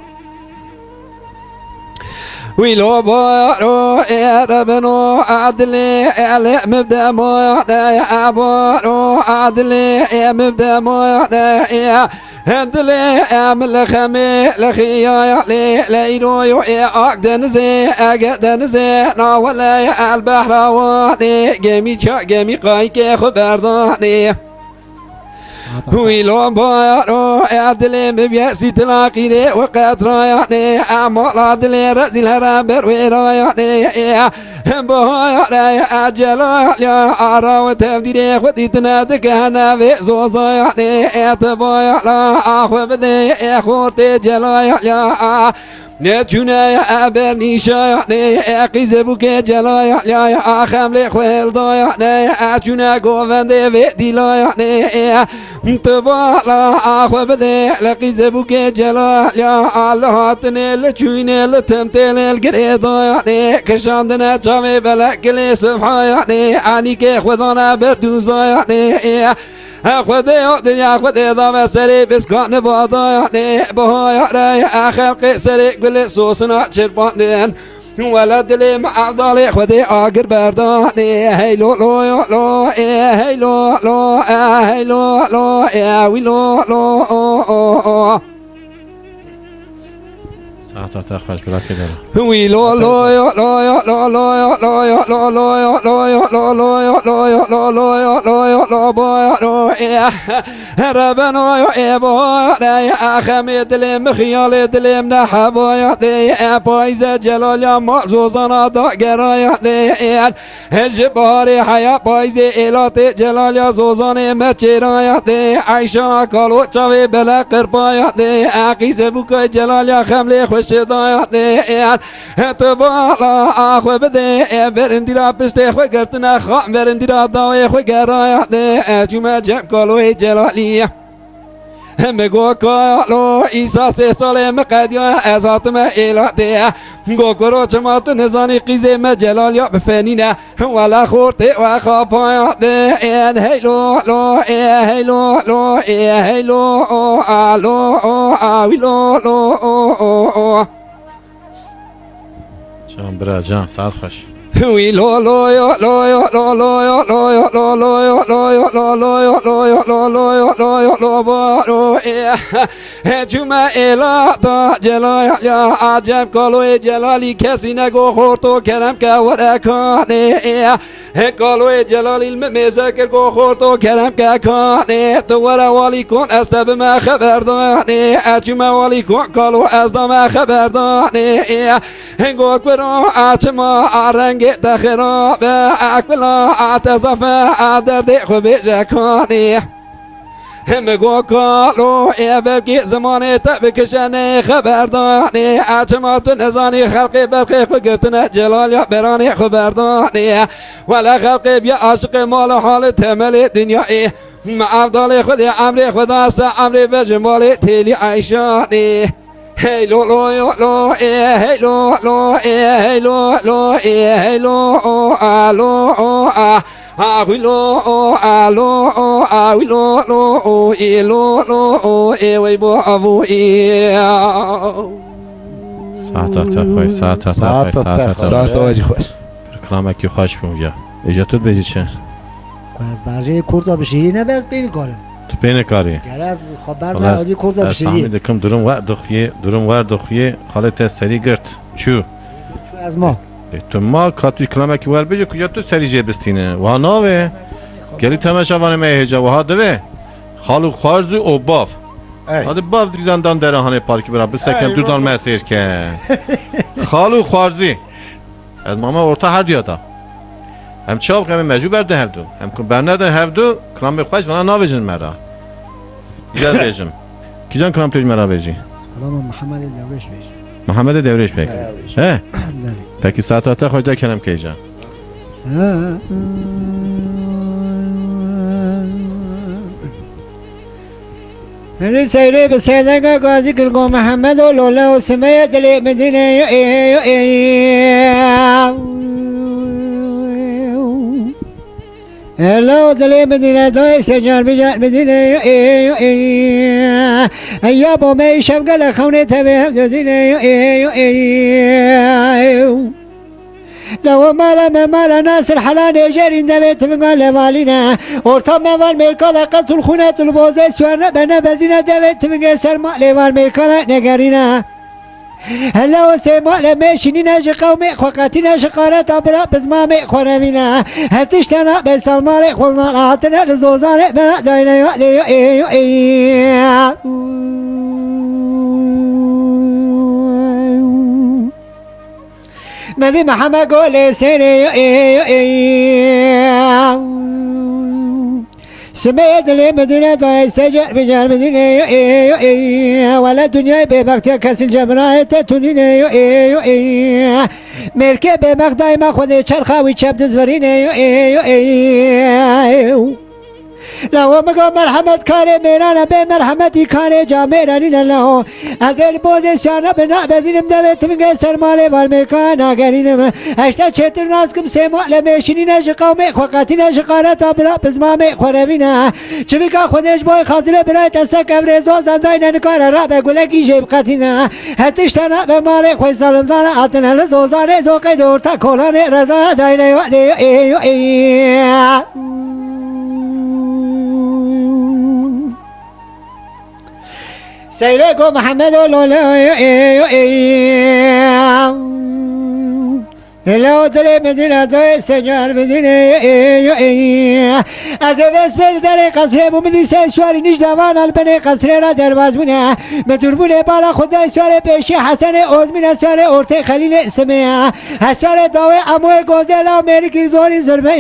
ويلو بارو يا ربنا عدلي يا مبدا ما يا بارو عدلي يا مبدا ما يا هندلي يا ملخمي لخيا يا ليلو يا اقدن زي اقدن زي نا ولا يا البحر واني جمي قايك خبرداني ويلو بارو عدلي مبياسي تلاقيني وقت رايحني أعمال عدلي رزيل هرابر ورايحني بهايحني أجل يا عراوة تبديني خدي تنادك هنا في زوزايحني اتبايحنا أخو بدي أخوتي جلايحنا نجونا يا أبني شايحني أقيز بوكي جلايحنا أخم لي خويل ضايحني أجونا قوفن دي في لايحني تبالا أخو بدي لقيز بوكي جلايحنا اللهاتني لجويني لتمتيني القري ضايحني كشاندنا جامي بلق لي سبحايحني عنيكي خوضانا بردو ضايحني خذي الدنيا خذي ضام سري بسكان بضايعني بهاي خلقي سري بالصوصنا شربان ولد لي مع ضالي خذي اقر برداني هيلو لو لو هيلو لو هيلو لو يا ويلو لو ساعات تخرج بلا كده ويلو لو لو لو لو لو لو لو لو لو لو لو لو ربنا يا بويا يا خميد لم خيال دلم نحبا يا بايز جلال يا مزوزنا دقرا يا الجباري حيا بايز إلات جلال يا زوزاني مچرا يا عيشا قالو چاوي بلا قربا يا عقيز بوكاي جلال يا خملي خوش دايا تبالا اخو بدي برنديرا بشتي خو قرتنا خام برنديرا داوي خو قرايا اجما جم قالو جلالي مگو کالو ایسا سه ساله مقدیا ازات ما ایلاده گو کرو چمات نزانی قیزه ما جلال یا بفنینه ولا خورته و خاپایا ده این هیلو لو هیلو لو هیلو آلو آویلو لو جان برا جان ساعت خوش وی لو لو لو لو لو لو لو لو لو لو لو لو لو لو لو لو لو بارو جمع الا جلال یا عجب قالو جلالی کسی نگو خورتو کرم که ورکانه قالو جلالی المذکر گو خورتو کرم که کانه تو وروالی کن از تب ما خبردانه جمع والی کن قالو از دم خبردانه گو کرو اچما رنگ تخراب اکبلا اعتصافه درد خوب جکانی مگو کالو بلکی زمانی تبکشنی خبردانی اعتماد نزانی خلقی بلقی خگرتن جلال یا برانی خبردانی ولا خلقی بیا عاشق مال حال تمل دنیایی معبدال خود عمری خدا سا عمری بجمال تیلی عیشانی هیلو لو لو هیلو لو هیلو لو هیلو آلو آویلو آلو آویلو لو ایلو لو ایوی بو ابو ساعت خوش ساعت واجی خوش کلامکی خوش بونجا اجازه بده چه از برجه کرد آب شیری نباید بین کارم تو پین کاری گر از خبر نهادی کرد آب شیری سامی دکم درم ور دخیه حالت سری گرت چو از ما تو ما کاتوی کلامکی ور بجه کجا تو سری جبستینه و ناوه گلی تماشا وانه مهجا و ها دوه خالو خوارزو او باف hadi bav drizandan derahane parkı bera biseken durdan mesir ke خالو خوارزی از ماما orta her diyor da hem çabuk hem mecbur berde hevdu hem kun bernede hevdu kram bekhoş bana navejin mera güzel bejim kijan kram toj mera beji سلام محمد درویش بیش محمد devreş pek he peki saat ata hoşda kenem keyjan من سيري بسيدك قاضي كرقو محمد ولولا وسمية لي مدينة هلا دل مدینه دای سجار بجار مدینه یا با می شبگل خونه تبه دینه لو مالا ناصر حلان جارين دبيت من قال مالنا ورطم مال ميركالا قلت الخونة البوزي سوارنا بنا بزينا دبيت من قصر مالي مال ميركالا نقارينا هلا وسيما لماشينينا شي قومي خوقاتينا شقارات ابرا بزمامي خورمينا هتشتنا بسالمالي قلنا لاتنا لزوزاني بنا داينا مدي محمد قولي سيري سميت لي مدينة داي سجر بجار مدينة ولا دنيا ببقتي كسل جمراء تتونيني ملكي بمقداي ما خذي شرخاوي شاب دزبريني لو مگو مرحمت کاره میرانه به مرحمتی کاره جا میرانی نلو از الپوزیشن بنا بزینم دویت میگه سرماله وار میکان آگرینم اشتا چتر نازکم سیمال میشینی نش قومی خوقاتی نش قارت برا بزمامی خوروینا چوی که خودش بای خاطر برای تسک ابرزو زندای ننکار را به گلگی جیب قطینا هتشتنا به مال خوی سالندان آتنه لزوزانه زوقی دورتا کولانه رضا داینه وعده سيركم محمد لو دل مدينة دوي سجار مدينة از اسم در قصر ممدی سواری نجدوان البنه قصر را درواز بونه مدربونه بالا خدا سوار پیشی حسن اوزمین سوار ارته خلیل اسمه سوار داوی اموی گوزل امریکی زوری زربه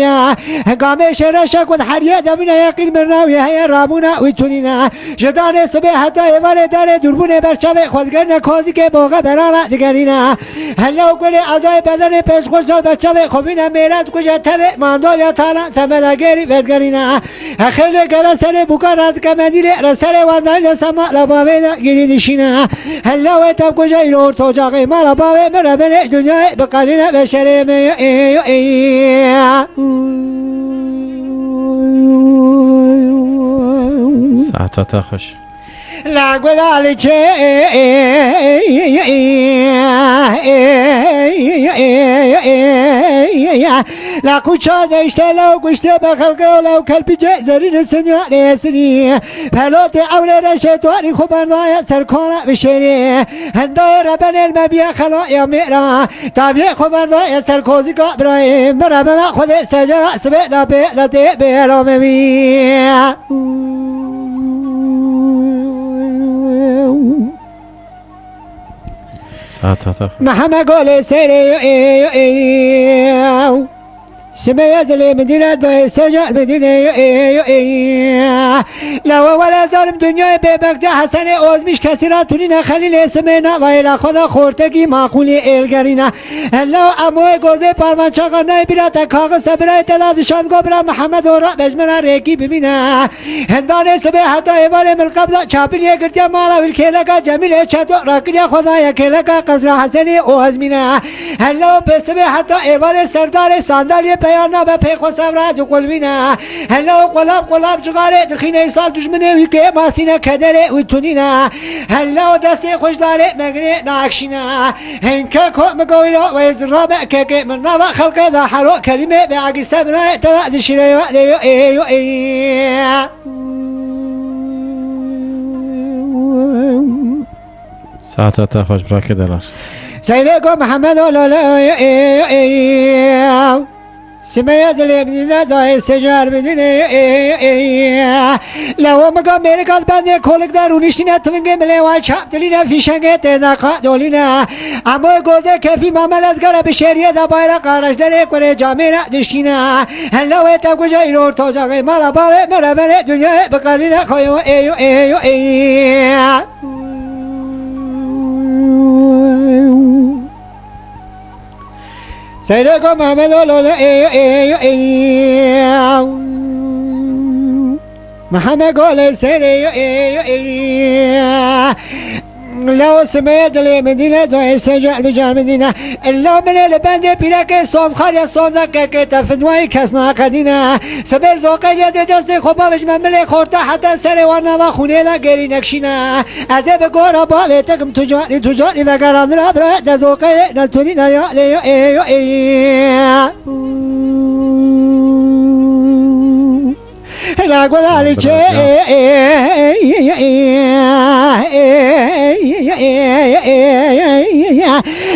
هنگامه شرشا کد حریه دمینه یقین مرناوی های رامونا ویتونینا جدان اسمه حتی ایوان داره دربونه برچاوه خودگر نکازی که موقع برانا دگرینا هلو کنه ازای بدن پیش خوشال برچاوه خوبینه میرد کجا تبه ماندال یا تانا سمدگری بدگرینا خیلی گله سر بکارات کمدیل رسر واندال سما لباوه گیری دشینا هلا و تب کجا ایرور تو جاقی ما لباوه مربن دنیا بقالین بشری می ساعتها خوش لا قول عليك لا كوشا دشتلو كشت بخلق لو كلب جزرين سنيا لسني فلوت أول رشتواني خبرنا سركونا بشري هنداي ربن المبيا خلا يا ميرا تابع خبرنا سركوزي كابراهيم ربنا خد سجا سبدا بيدا بيرامي ساعتها محمد قول سيري سمية دلي مدينة دوي سجار مدينة لو ولا ظالم دنيا ببقدة حسن اوزمش كسراتونينا خليل اسمنا ويلا خدا خورتگي معقولي الگرينا لو اموه گوزه پالمان چاقا نای بیراتا کاغ سبرای تلاد شانگو برا محمد و را بجمنا ریکی ببینا هندانه سبه حتی ایوال من قبضا چاپیلی گرتیا مالا والکیلکا جمیل چطو راکلیا خدا یا کیلکا قصر حسن اوزمینا لو بسبه حتی ایوال سردار ساندالی پیانا به پیخو سبرا دو قلبینا هلو قلاب جغاره دخینه سال دشمنه وی که ماسینه کدره وی تونینا هلو دسته خوش داره مگنه ناکشینا هنکه که مگوی را و از رابع که من نوا خلقه دا حرو کلمه به عگی سبرا توا دشیره و دیو ایو ساعتها خوش براكي دلار سيدكم محمد سمية دلي مدينة داي سجار مدينة لو مقام ميركات باندي كولك دارونيشتنا تلنگه مليوان شاب دلينا فيشنگه تناقا دولينا اما گوزه كفي معاملات گره بشهرية دا بايرا قارش داره کنه جامعنا دشتينا هلو اتا کجا ایرور تو جاقه مالا باوه مرابنه دنیا بقالينا خويو ايو سيدكم محمد محمد قول سيري لو سمعت لي مدينة دعي سجل بجار مدينة إلا من البند بيرك صوت خالي صوتك كتفنواي كسنا قدينا سبيل زوقي يد دست خوبا بجمع ملي خورتا حتى سري وانا ما خوني لا غيري نكشينا أزي بقورا بابتكم تجاري وقران رابرا دزوقي نتوني نيا ليو ايو ايو لا قول علي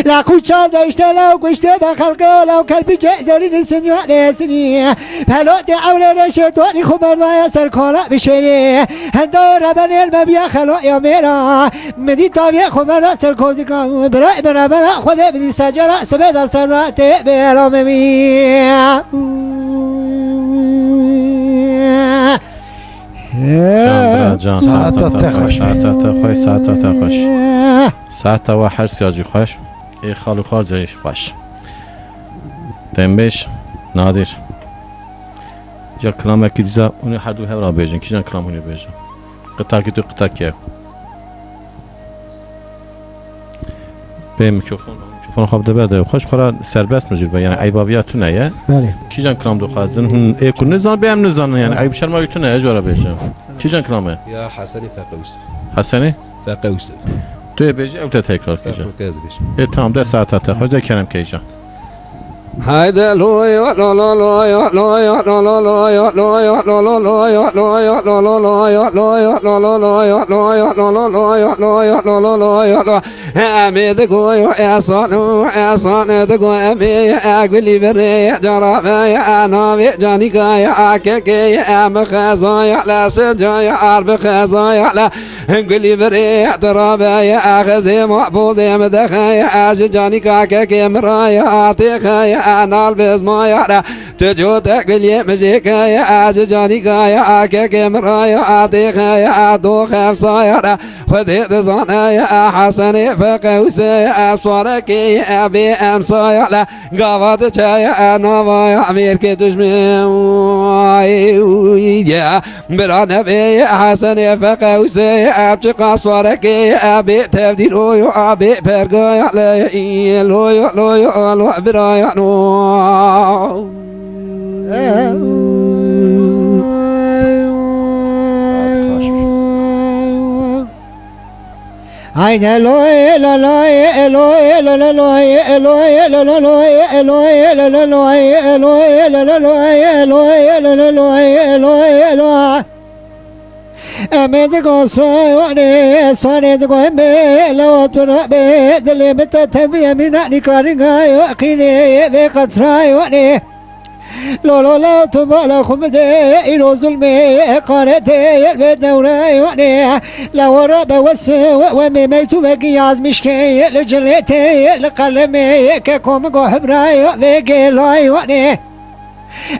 لا كوشا داشت لو كشت بخلقه لو كلبي جزري نسني نسني فلوت أولى نشرتوني خبر لا يسر كلا بشري هندور بني المبيا خلو يا ميرا مدي طبيعة خبر سر كوزي كم برا خذ بدي سجرة سبدا سرات بيرا ممي جان ساعت خوش ساعت و هر سیاجی خوش ای خالو خوازش خوش دنبش نادر یا کلام کی دیزا اون هر دو هورا بیجن کی جان کلام اونی بیجن قطع کی تو قطع کی به میکروفون خواب ده برده خوش خورا سربست مجربه یعنی ایبابیات تو نه بله کی جان کلام دو خازن هن ای کو نزان بهم نزان یعنی ایب شرما تو نه جورا بیجن کی جان کلامه يا حسني فقوس حسنی فقوس تو بیجی او تکرار کی جان كذب ای تمام ده ساعت تا خوش ده کلام کی جان هيدا لو يا لا لا لا يا لا يا لا لا لا يا لا يا لا لا لا يا لا يا لا لا لا يا لا يا لا لا لا يا لا يا لا لا لا يا لا يا لا لا لا يا لا امي دغو يا صان دغو امي اقبلي بري جرا يا انا جاني يا كك يا مخزا يا لا سجا يا ارب خزا يا لا انقلي بري ترى يا اخذ محفوظ يا مدخ يا جاني كك مرايا اعطيك يا أنا البس ما يعرف تجود قلي مجيك يا أجاني يا أكيك مرايا أعطيك يا أدو خف صايرة خذي تصنع يا حسني فقوس يا أبصارك يا أبي أم صايرة قوات يا نوى يا أمير كتشمي يا برا نبي يا حسني فقوس يا أبشق أصفارك يا أبي تبديل يا أبي فرقا يا لا لو برا يا نو عين لوي لا لوي لوي لا لا لوي لوي لا لا لوي لوي لا لا لوي لوي لا لا لوي لوي لا لا لوي لوي لوي أمدكو سواني سواني دكو أمي لو تربي دلي متتبي من نكارنغا يقيني بقطراي واني لولو لا تبالا خمدي إلو ظلمي قارتي الدوري واني لو رب وسو ومي ميتو بقياز مشكي لجليتي لقلمي ككوم قهبراي وقيلاي واني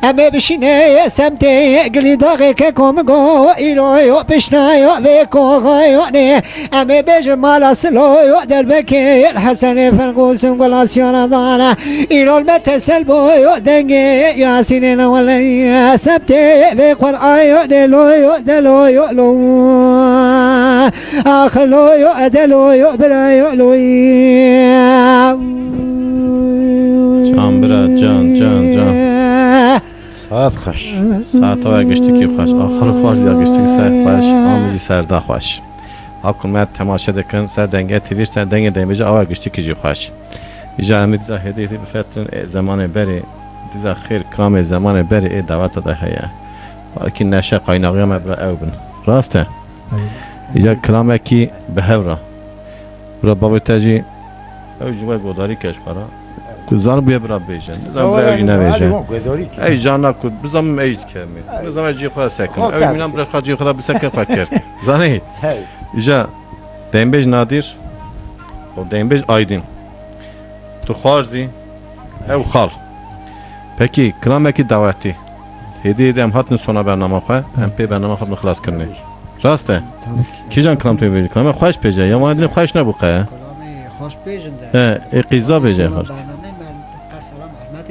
أما بشيني سمتي قلي داغي ككم قو إيروي بشناي ويكو غيوني أما بجمال سلوي دربكي الحسن فرقوس وغلاسيون دانا إيرو المتسلبو دنجي ياسينين ولي سمتي بيقور عيوني لوي دلوي لو آخلوي دلوي براي لوي جان برا جان ساعت خوش ساعت ها گشتی کی خوش آخر خوش یا گشتی سر خوش آمیزی سردا خوش حکومت تماشا دکن سر دنگه تیریش سر دنگه دنبیج آوا گشتی کی خوش ایجا امید دیزا هدیتی بفترن زمان بری دیزا خیر کرام زمان بری ای دعوت ده هیا ولی نشه قایناقی مبرا او بن راسته ایجا کلامه کی به هورا برا بابا تاجی او جوای گوداری کش برا زن بیا برا بیجن زن برا اوی نویجن ای جانا کود بزنم ایج کمی بزنم ایجی خدا سکن اوی مینم برا خواهی خدا بسکن فکر زنی ایجا دنبیج نادر و دنبیج آیدین تو خوارزی او خال پکی کلامه کی دعوتی هدیه دیم هاتن سونا برنامه خواه هم پی برنامه خواه نخلاص کرنی راسته کی جان کلام توی بیجی کلامه خواهش پیجه یا ما دیدیم خواهش نبوقه خوش بیجنده قیزا بیجه خوش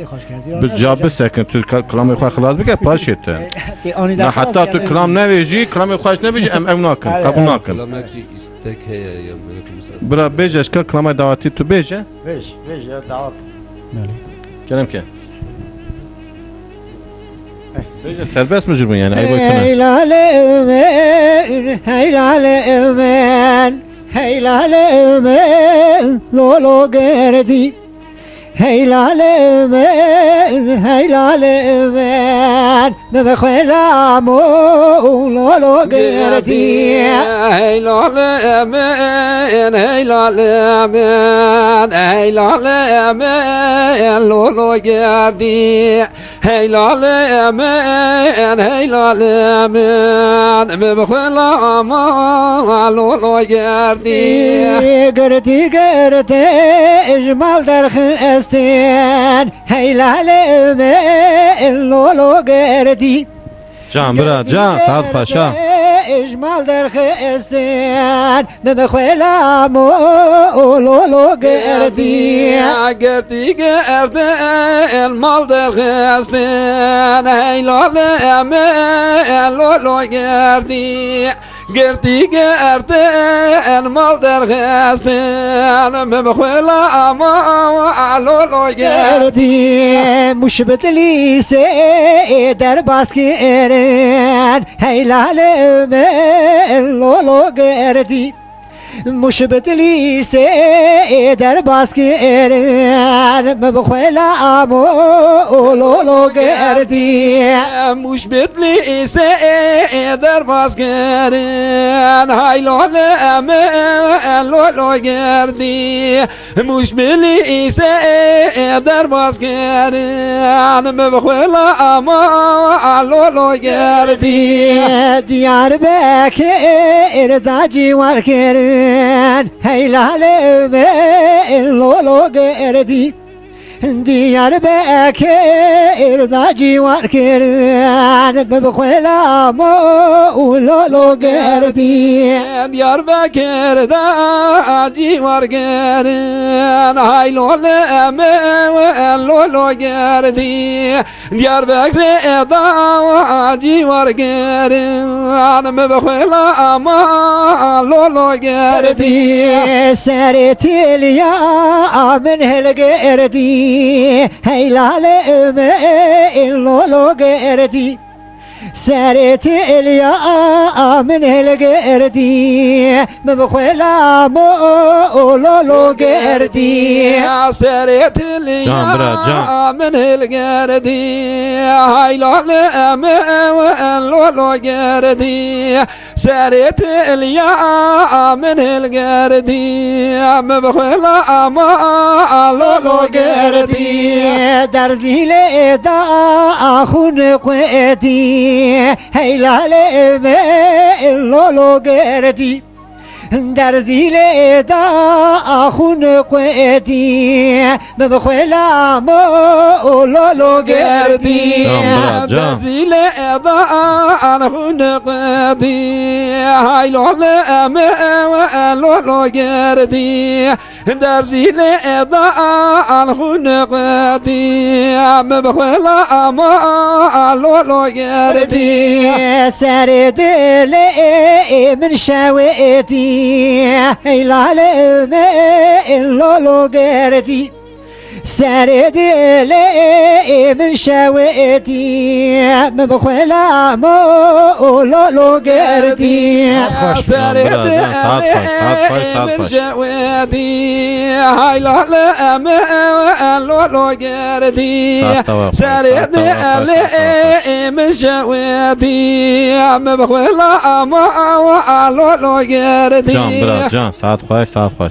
تی خوش کردی به جاب سکن تو کلام خواه خلاص بگه پاش شده تی آنی نه حتی تو کلام نویجی کلام خوش نویجی ام ناکن قبول ناکن Kalamakçı istek heye ya melekum satın. برا بیجش که کلام دعوتی تو بیجه بيش يا دعوت کلام که بیجه سربست مجرمون yani ay boy kana هیلال من هیلال من هیلال من لولو گردی هیلال من هیلال من بخوالم لولو گردی Hey lalemen, hey lalemen, hey lalemen, lolo geldi. Hey lalemen, hey lalemen, mebxelama lolo geldi. گردی گرده اجمال در خستن هیلال من لولو گردی can bira can Saad Paşa اجمال در خستن بخوالم لولو گردی Gerdi gerde el mal der gesten hey lalemen lolo gerdi Gerdi gerde el mal der gesten mebxela ama lolo gerdi گردی مش بدلیسه در باسکرن هیلال من لولو گردی مش بدلیسه در باسکرن بخوالم لولو گردی Muş betli ise eder vazgerin Haylole eme lolo gerdi Muş betli ise eder vazgerin Mebxela ama lolo gerdi دیار بکر دا جیوار کرن هیلال من لولو گردی دیار بکر دا جیوار کرن بخوالم لولو گردی Diyarbakır'da acı var gerin Haylole eme lolo gerdi Diyarbakır'da acı var gerin Mebxela ama lolo gerdi سرت اليا من هالقردي هيلال من لولو قردي سرت اليا من هالقردي مبخلا لولو قردي سرت Can bira can من الجردي هاي لولو جردي سرت اليا من الجردي مبخلا ما لولو جردي در زیل دا خون قدی هیلال من لولو گردی در زیل دا خون قدی بخوالم لولو گردی Can bira can زیل ادا خون قدی های لولو گردی در زیل ادا خون قدی بخوالم لولو گردی سر دل من شویتی هیلال من لولو گردی سر دل من شویتی بخوالم لولو گردی سر دل من شویتی های لولو گردی سر دل من شویتی بخوالم لولو گردی can bira can Saad Xoş Saad Xoş